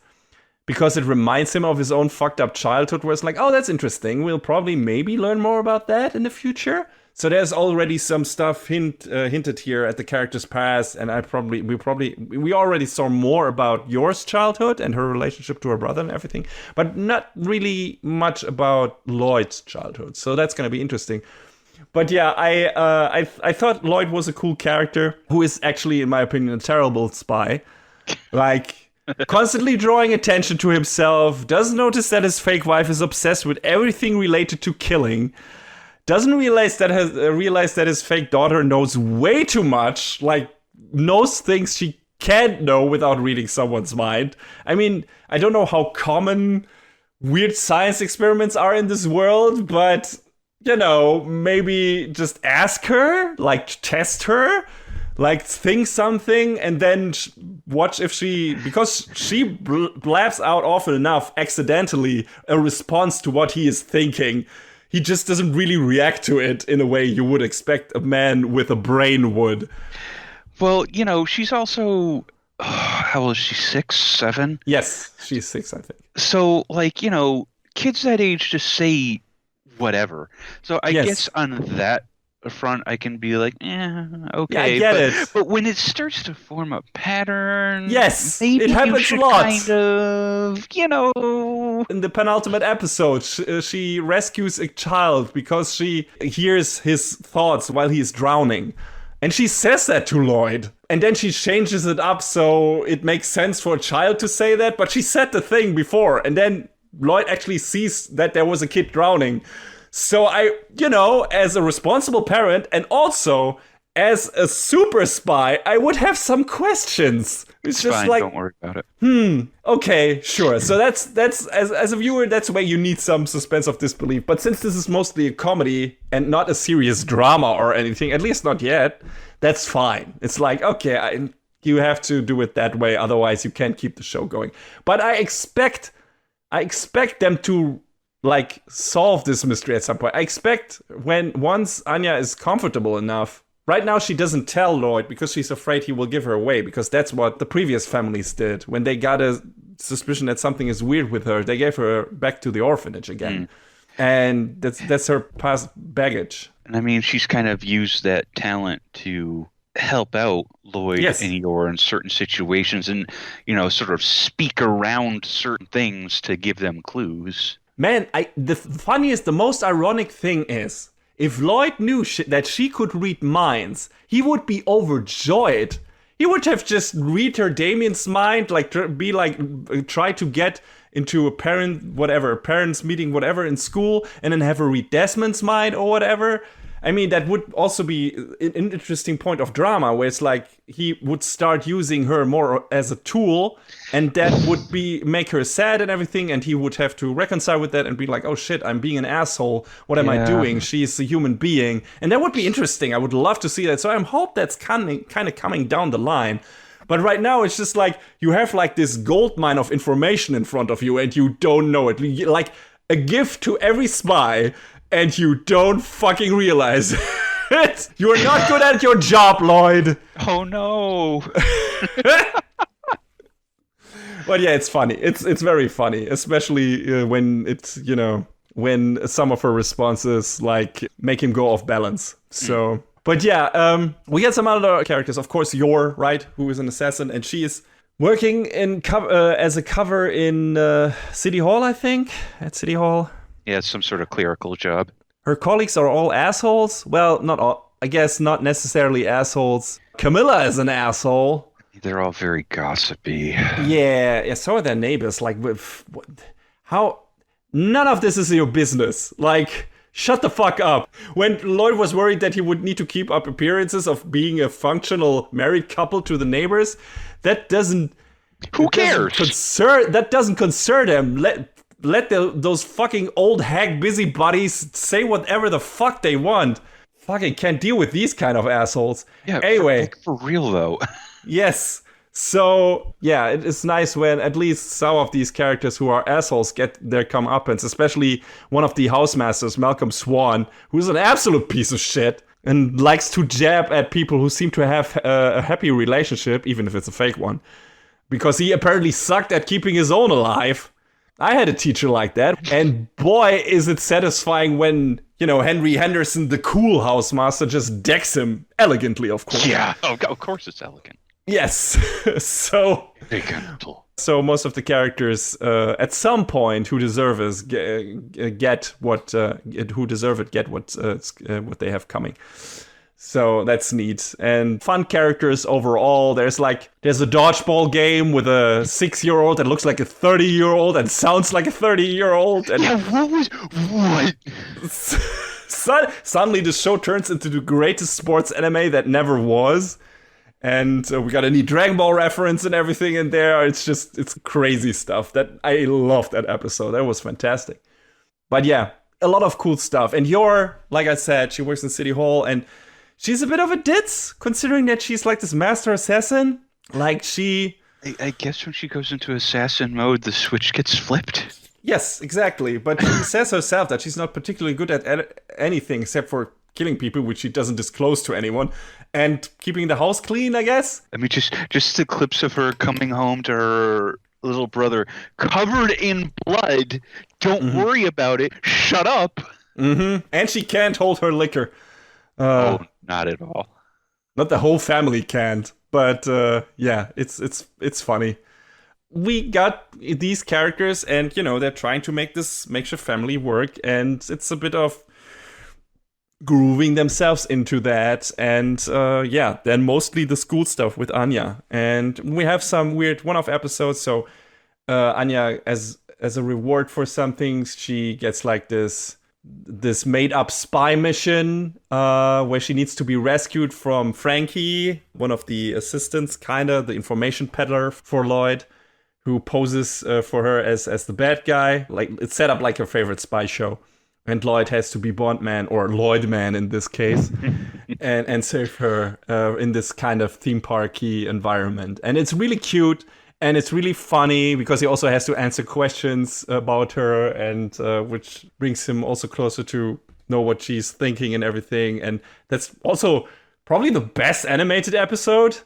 because it reminds him of his own fucked up childhood, where it's like, oh, that's interesting. We'll probably maybe learn more about that in the future. So there's already some stuff hinted here at the character's past, and we already saw more about Yor's childhood and her relationship to her brother and everything, but not really much about Lloyd's childhood. So that's going to be interesting. But yeah, I thought Lloyd was a cool character who is actually, in my opinion, a terrible spy. Like, constantly drawing attention to himself, doesn't notice that his fake wife is obsessed with everything related to killing. Doesn't realize that his fake daughter knows way too much, like knows things she can't know without reading someone's mind. I mean, I don't know how common weird science experiments are in this world, but maybe just ask her, like test her, like think something, and then watch if because she blabs out often enough accidentally a response to what he is thinking. He just doesn't really react to it in a way you would expect a man with a brain would. Well, she's also, how old is she, 6, 7? Yes, she's 6, I think. So, kids that age just say whatever. So I guess on that front, I can be like, okay. Yeah, I get it. But when it starts to form a pattern, yes, maybe it happens a lot. Kind of, In the penultimate episode, she rescues a child because she hears his thoughts while he's drowning. And she says that to Lloyd. And then she changes it up so it makes sense for a child to say that. But she said the thing before. And then Lloyd actually sees that there was a kid drowning. So as a responsible parent and also as a super spy, I would have some questions. It's just fine, like, don't worry about it. Okay, sure. So that's as a viewer, that's where you need some suspense of disbelief. But since this is mostly a comedy and not a serious drama or anything, at least not yet, that's fine. It's like, okay, you have to do it that way, otherwise you can't keep the show going. But I expect them to like solve this mystery at some point. I expect once Anya is comfortable enough Right now, she doesn't tell Lloyd because she's afraid he will give her away, because that's what the previous families did. When they got a suspicion that something is weird with her, they gave her back to the orphanage again. And that's her past baggage. And I mean, she's kind of used that talent to help out Lloyd and Yor in certain situations and, sort of speak around certain things to give them clues. Man, the most ironic thing is, if Lloyd knew that she could read minds, he would be overjoyed. He would have just read her Damien's mind, try to get into a parents meeting, whatever, in school, and then have her read Desmond's mind or whatever. I mean, that would also be an interesting point of drama, where it's like he would start using her more as a tool, and that would make her sad and everything, and he would have to reconcile with that and be like, oh shit, I'm being an asshole. What am I doing? She's a human being. And that would be interesting. I would love to see that. So I hope that's kind of coming down the line. But right now, it's just like you have like this gold mine of information in front of you, and you don't know it. Like a gift to every spy, and you don't fucking realize it. You're not good at your job, Lloyd. Oh no. But yeah, it's funny. It's very funny, especially when it's, when some of her responses like make him go off balance. So, but yeah, we get some other characters. Of course, Yor, right, who is an assassin, and she is working as a cover in City Hall, I think, at City Hall. Yeah, it's some sort of clerical job. Her colleagues are all assholes. Well, not all. I guess not necessarily assholes. Camilla is an asshole. They're all very gossipy. Yeah. So are their neighbors. Like, how? None of this is your business. Like, shut the fuck up. When Lloyd was worried that he would need to keep up appearances of being a functional married couple to the neighbors, that doesn't. Who cares? That doesn't concern them. Let those fucking old hag busybodies say whatever the fuck they want. Fucking can't deal with these kind of assholes. Yeah, anyway. For real, though. Yes. So, yeah, it is nice when at least some of these characters who are assholes get their comeuppance, especially one of the housemasters, Malcolm Swan, who's an absolute piece of shit and likes to jab at people who seem to have a happy relationship, even if it's a fake one, because he apparently sucked at keeping his own alive. I had a teacher like that, and boy, is it satisfying when, Henry Henderson, the cool housemaster, just decks him elegantly, of course. Yeah, of course it's elegant. Yes. So most of the characters, at some point, who deserve it get what they have coming. So that's neat. And fun characters overall. There's a dodgeball game with a 6-year-old that looks like a 30-year-old and sounds like a 30-year-old. And yeah, what? Suddenly the show turns into the greatest sports anime that never was. And we got a neat Dragon Ball reference and everything in there. It's crazy stuff. That I love that episode. That was fantastic. But yeah, a lot of cool stuff. And Yor, like I said, she works in City Hall, and she's a bit of a ditz, considering that she's like this master assassin. Like I guess when she goes into assassin mode, the switch gets flipped. Yes, exactly. But she says herself that she's not particularly good at anything except for killing people, which she doesn't disclose to anyone, and keeping the house clean, I guess. I mean, just the clips of her coming home to her little brother covered in blood. Don't worry about it. Shut up. Mm-hmm. And she can't hold her liquor. Not at all. Not the whole family can't, but yeah, it's funny. We got these characters, and they're trying to make this makeshift family work, and it's a bit of grooving themselves into that, and then mostly the school stuff with Anya, and we have some weird one-off episodes. So Anya, as a reward for some things, she gets like this made-up spy mission where she needs to be rescued from Frankie, one of the assistants, the information peddler for Lloyd, who poses for her as the bad guy. Like, it's set up like her favorite spy show. And Lloyd has to be Bond Man, or Lloyd Man in this case, and save her in this kind of theme parky environment. And it's really cute, and it's really funny, because he also has to answer questions about her, and which brings him also closer to know what she's thinking and everything. And that's also probably the best animated episode,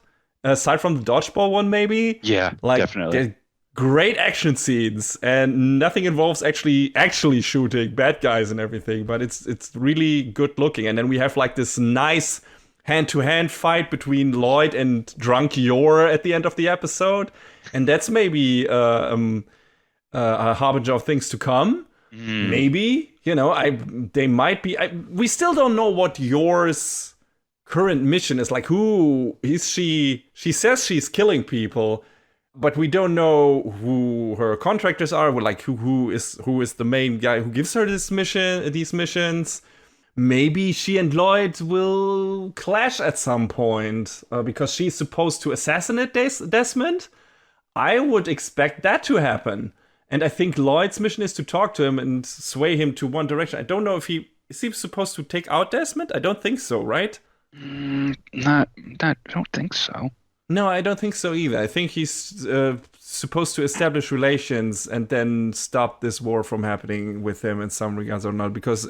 aside from the dodgeball one, maybe. Yeah, like, definitely. Great action scenes, and nothing involves actually shooting bad guys and everything, but it's really good looking. And then we have like this nice hand-to-hand fight between Lloyd and drunk Yor at the end of the episode, and that's maybe a harbinger of things to come. Maybe, they might be. We still don't know what Yor's current mission is. Like, who is she? She says she's killing people, but we don't know who her contractors are. We're like, who is the main guy who gives her these missions? Maybe she and Lloyd will clash at some point because she's supposed to assassinate Desmond. I would expect that to happen. And I think Lloyd's mission is to talk to him and sway him to one direction. I don't know if is he supposed to take out Desmond? I don't think so, right? I don't think so. No, I don't think so either. I think he's supposed to establish relations and then stop this war from happening with him in some regards or not, because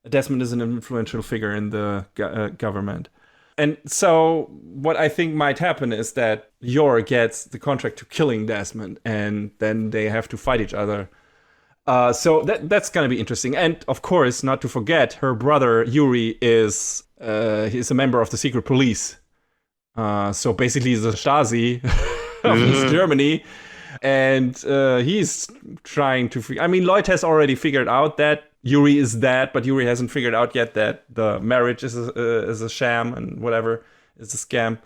Desmond is an influential figure in the government. And so what I think might happen is that Yor gets the contract to killing Desmond, and then they have to fight each other. So that's going to be interesting. And of course, not to forget, her brother Yurei is he's a member of the secret police. So basically, he's a Stasi of East Germany. And he's trying to... I mean, Lloyd has already figured out that Yurei is that, but Yurei hasn't figured out yet that the marriage is a sham and whatever, is a scam.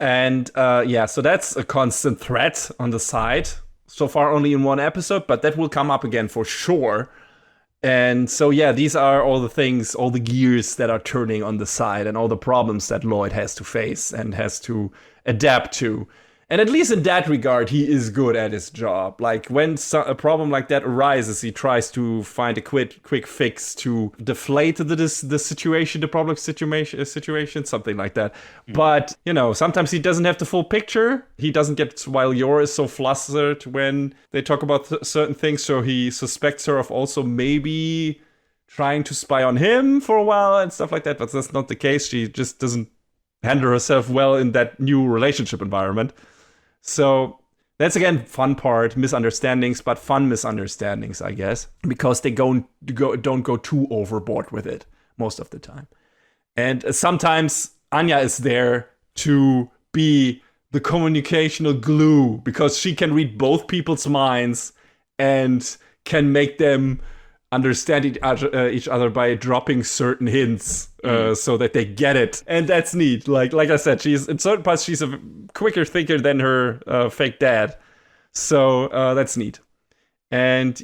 And so that's a constant threat on the side. So far only in one episode, but that will come up again for sure. And so, these are all the things, all the gears that are turning on the side and all the problems that Lloyd has to face and has to adapt to. And at least in that regard, he is good at his job. Like, when a problem like that arises, he tries to find a quick fix to deflate the situation, the problem situation, something like that. But, sometimes he doesn't have the full picture. He doesn't get, while Yor is so flustered when they talk about certain things, so he suspects her of also maybe trying to spy on him for a while and stuff like that. But that's not the case. She just doesn't handle herself well in that new relationship environment. So that's, again, fun part, misunderstandings, but fun misunderstandings, I guess, because they don't go too overboard with it most of the time. And sometimes Anya is there to be the communicational glue, because she can read both people's minds and can make them understand each other by dropping certain hints so that they get it. And that's neat. Like I said, in certain parts, she's a quicker thinker than her fake dad. So that's neat. And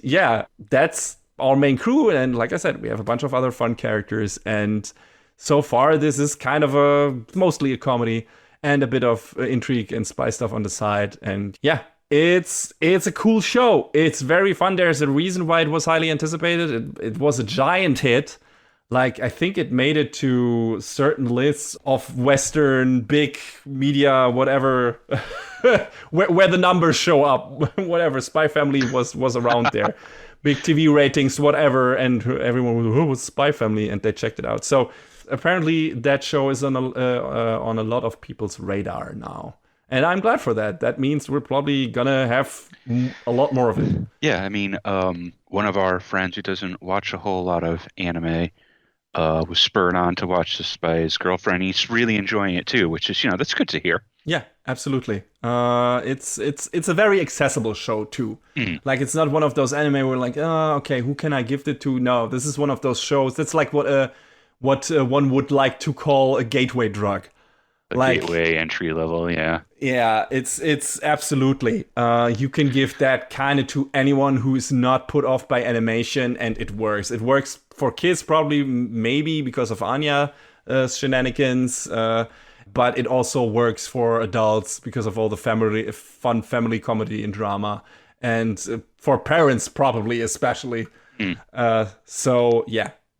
that's our main crew. And like I said, we have a bunch of other fun characters. And so far, this is kind of mostly a comedy and a bit of intrigue and spy stuff on the side. And it's a cool show. It's very fun. There's a reason why it was highly anticipated. It was a giant hit. Like, I think it made it to certain lists of Western big media, whatever, where the numbers show up, whatever. Spy Family was around there. Big TV ratings, whatever. And everyone was, what's Spy Family? And they checked it out. So apparently that show is on a lot of people's radar now. And I'm glad for that. That means we're probably gonna have a lot more of it. Yeah, I mean, one of our friends who doesn't watch a whole lot of anime was spurred on to watch this by his girlfriend. He's really enjoying it too, which is, that's good to hear. Yeah, absolutely. It's a very accessible show too. Like, it's not one of those anime where like, okay, who can I gift it to? No, this is one of those shows. That's like what one would like to call a gateway drug. Gateway entry level, yeah. Yeah, it's absolutely. You can give that kind of to anyone who is not put off by animation, and it works. It works for kids, probably, maybe because of Anya's shenanigans, but it also works for adults because of all the fun family comedy and drama, and for parents, probably, especially. So,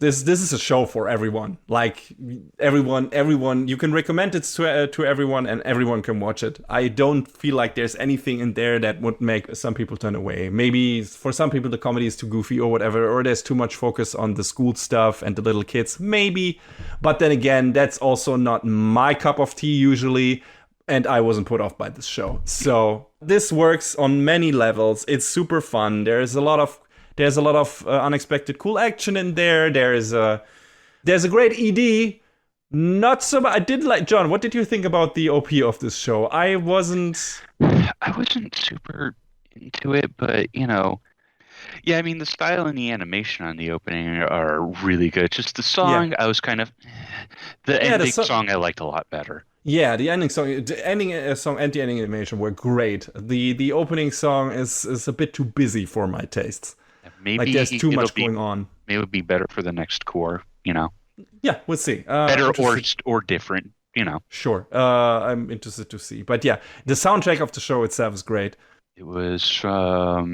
this is a show for everyone. Like everyone. You can recommend it to everyone, and everyone can watch it. I don't feel like there's anything in there that would make some people turn away. Maybe for some people the comedy is too goofy or whatever, or there's too much focus on the school stuff and the little kids. Maybe, but then again, that's also not my cup of tea usually. And I wasn't put off by this show. So this works on many levels. It's super fun. There's a lot of unexpected cool action in there. There's a great ED. Not so much. I did like, John, what did you think about the OP of this show? I wasn't super into it, but yeah, I mean the style and the animation on the opening are really good. Just the song, I was kind of the ending song I liked a lot better. Yeah, the ending song, and the ending animation were great. The opening song is a bit too busy for my tastes. Maybe like there's too much going on. Maybe it would be better for the next core, Yeah, we'll see. Better or different, Sure. I'm interested to see. But yeah, the soundtrack of the show itself is great. It was Shuhei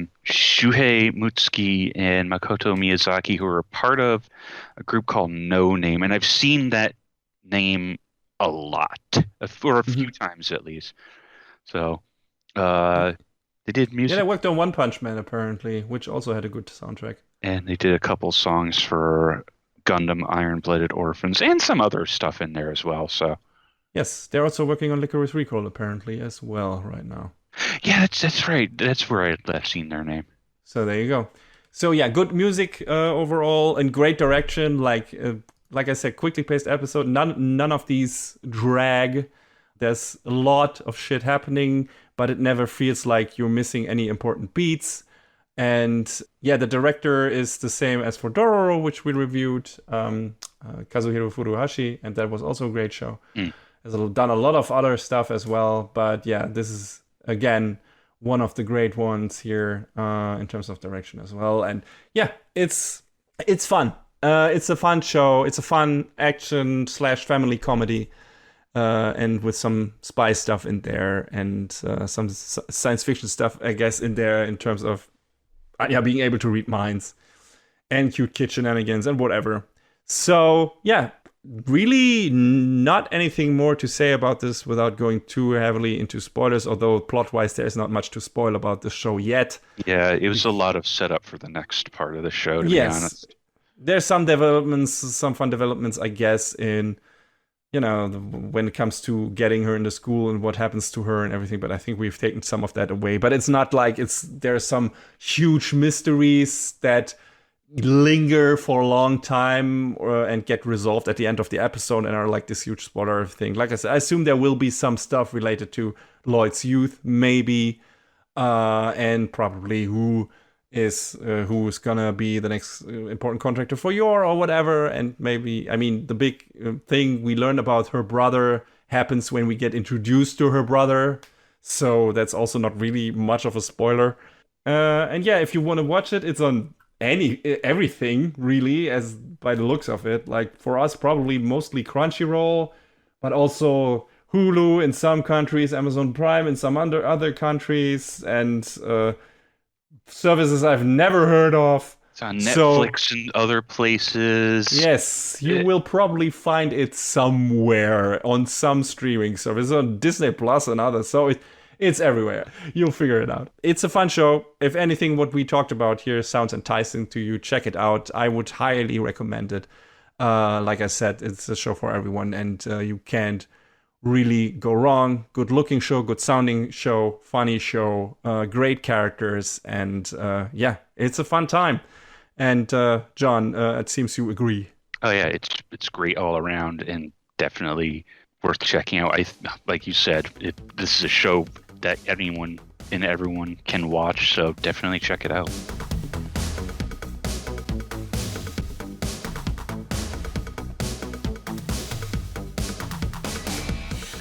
Mutsuki and Makoto Miyazaki, who are part of a group called No Name, and I've seen that name a lot, or a few times at least. So, they did music. Yeah, they worked on One Punch Man apparently, which also had a good soundtrack. And they did a couple songs for Gundam Iron-Blooded Orphans and some other stuff in there as well. So, yes, they're also working on Lycoris Recoil apparently as well right now. Yeah, that's right. That's where I had last seen their name. So there you go. So yeah, good music overall and great direction. Like I said, quickly paced episode. None of these drag. There's a lot of shit happening, but it never feels like you're missing any important beats. And yeah, the director is the same as for Dororo, which we reviewed, Kazuhiro Furuhashi, and that was also a great show. Has done a lot of other stuff as well, but yeah, this is again one of the great ones here in terms of direction as well. And yeah, it's fun. It's a fun show. It's a fun action / family comedy. And with some spy stuff in there and some science fiction stuff, I guess, in there in terms of being able to read minds and cute kid shenanigans and whatever. So yeah, really not anything more to say about this without going too heavily into spoilers, although plot-wise there's not much to spoil about the show yet. Yeah, it was a lot of setup for the next part of the show, to be honest. There's some fun developments, I guess, in when it comes to getting her into school and what happens to her and everything, but I think we've taken some of that away. But it's not like there's some huge mysteries that linger for a long time and get resolved at the end of the episode and are like this huge spoiler thing. Like I said, I assume there will be some stuff related to Lloyd's youth, maybe, and probably who's gonna be the next important contractor for Yor or whatever. And maybe, I mean, the big thing we learn about her brother happens when we get introduced to her brother, so that's also not really much of a spoiler. And yeah, if you want to watch it, it's on everything really, as by the looks of it. Like for us, probably mostly Crunchyroll, but also Hulu in some countries, Amazon Prime in some other countries, and services I've never heard of. It's on Netflix and other places. Yes, you will probably find it somewhere on some streaming service, on Disney Plus and others. So it's everywhere. You'll figure it out. It's a fun show. If anything, what we talked about here sounds enticing to you, check it out. I would highly recommend it. Like I said, it's a show for everyone, and you can't really go wrong. Good looking show, good sounding show, funny show, great characters, and yeah, it's a fun time. And John, it seems you agree. Oh yeah, it's great all around and definitely worth checking out. Like you said, this is a show that anyone and everyone can watch, so definitely check it out.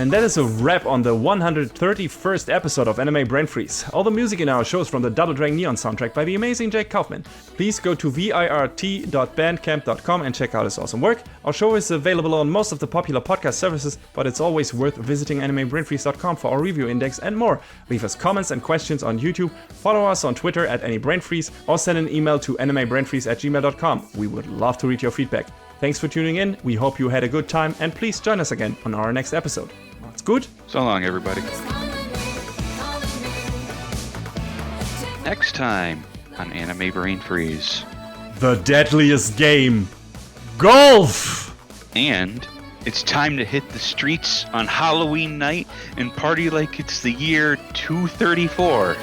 And that is a wrap on the 131st episode of Anime Brain Freeze. All the music in our show is from the Double Dragon Neon soundtrack by the amazing Jake Kaufman. Please go to virt.bandcamp.com and check out his awesome work. Our show is available on most of the popular podcast services, but it's always worth visiting animebrainfreeze.com for our review index and more. Leave us comments and questions on YouTube, follow us on Twitter at AnyBrainFreeze, or send an email to animebrainfreeze@gmail.com. We would love to read your feedback. Thanks for tuning in, we hope you had a good time, and please join us again on our next episode. That's good. So long, everybody. Next time on Anime Brain Freeze. The deadliest game. Golf! And it's time to hit the streets on Halloween night and party like it's the year 234.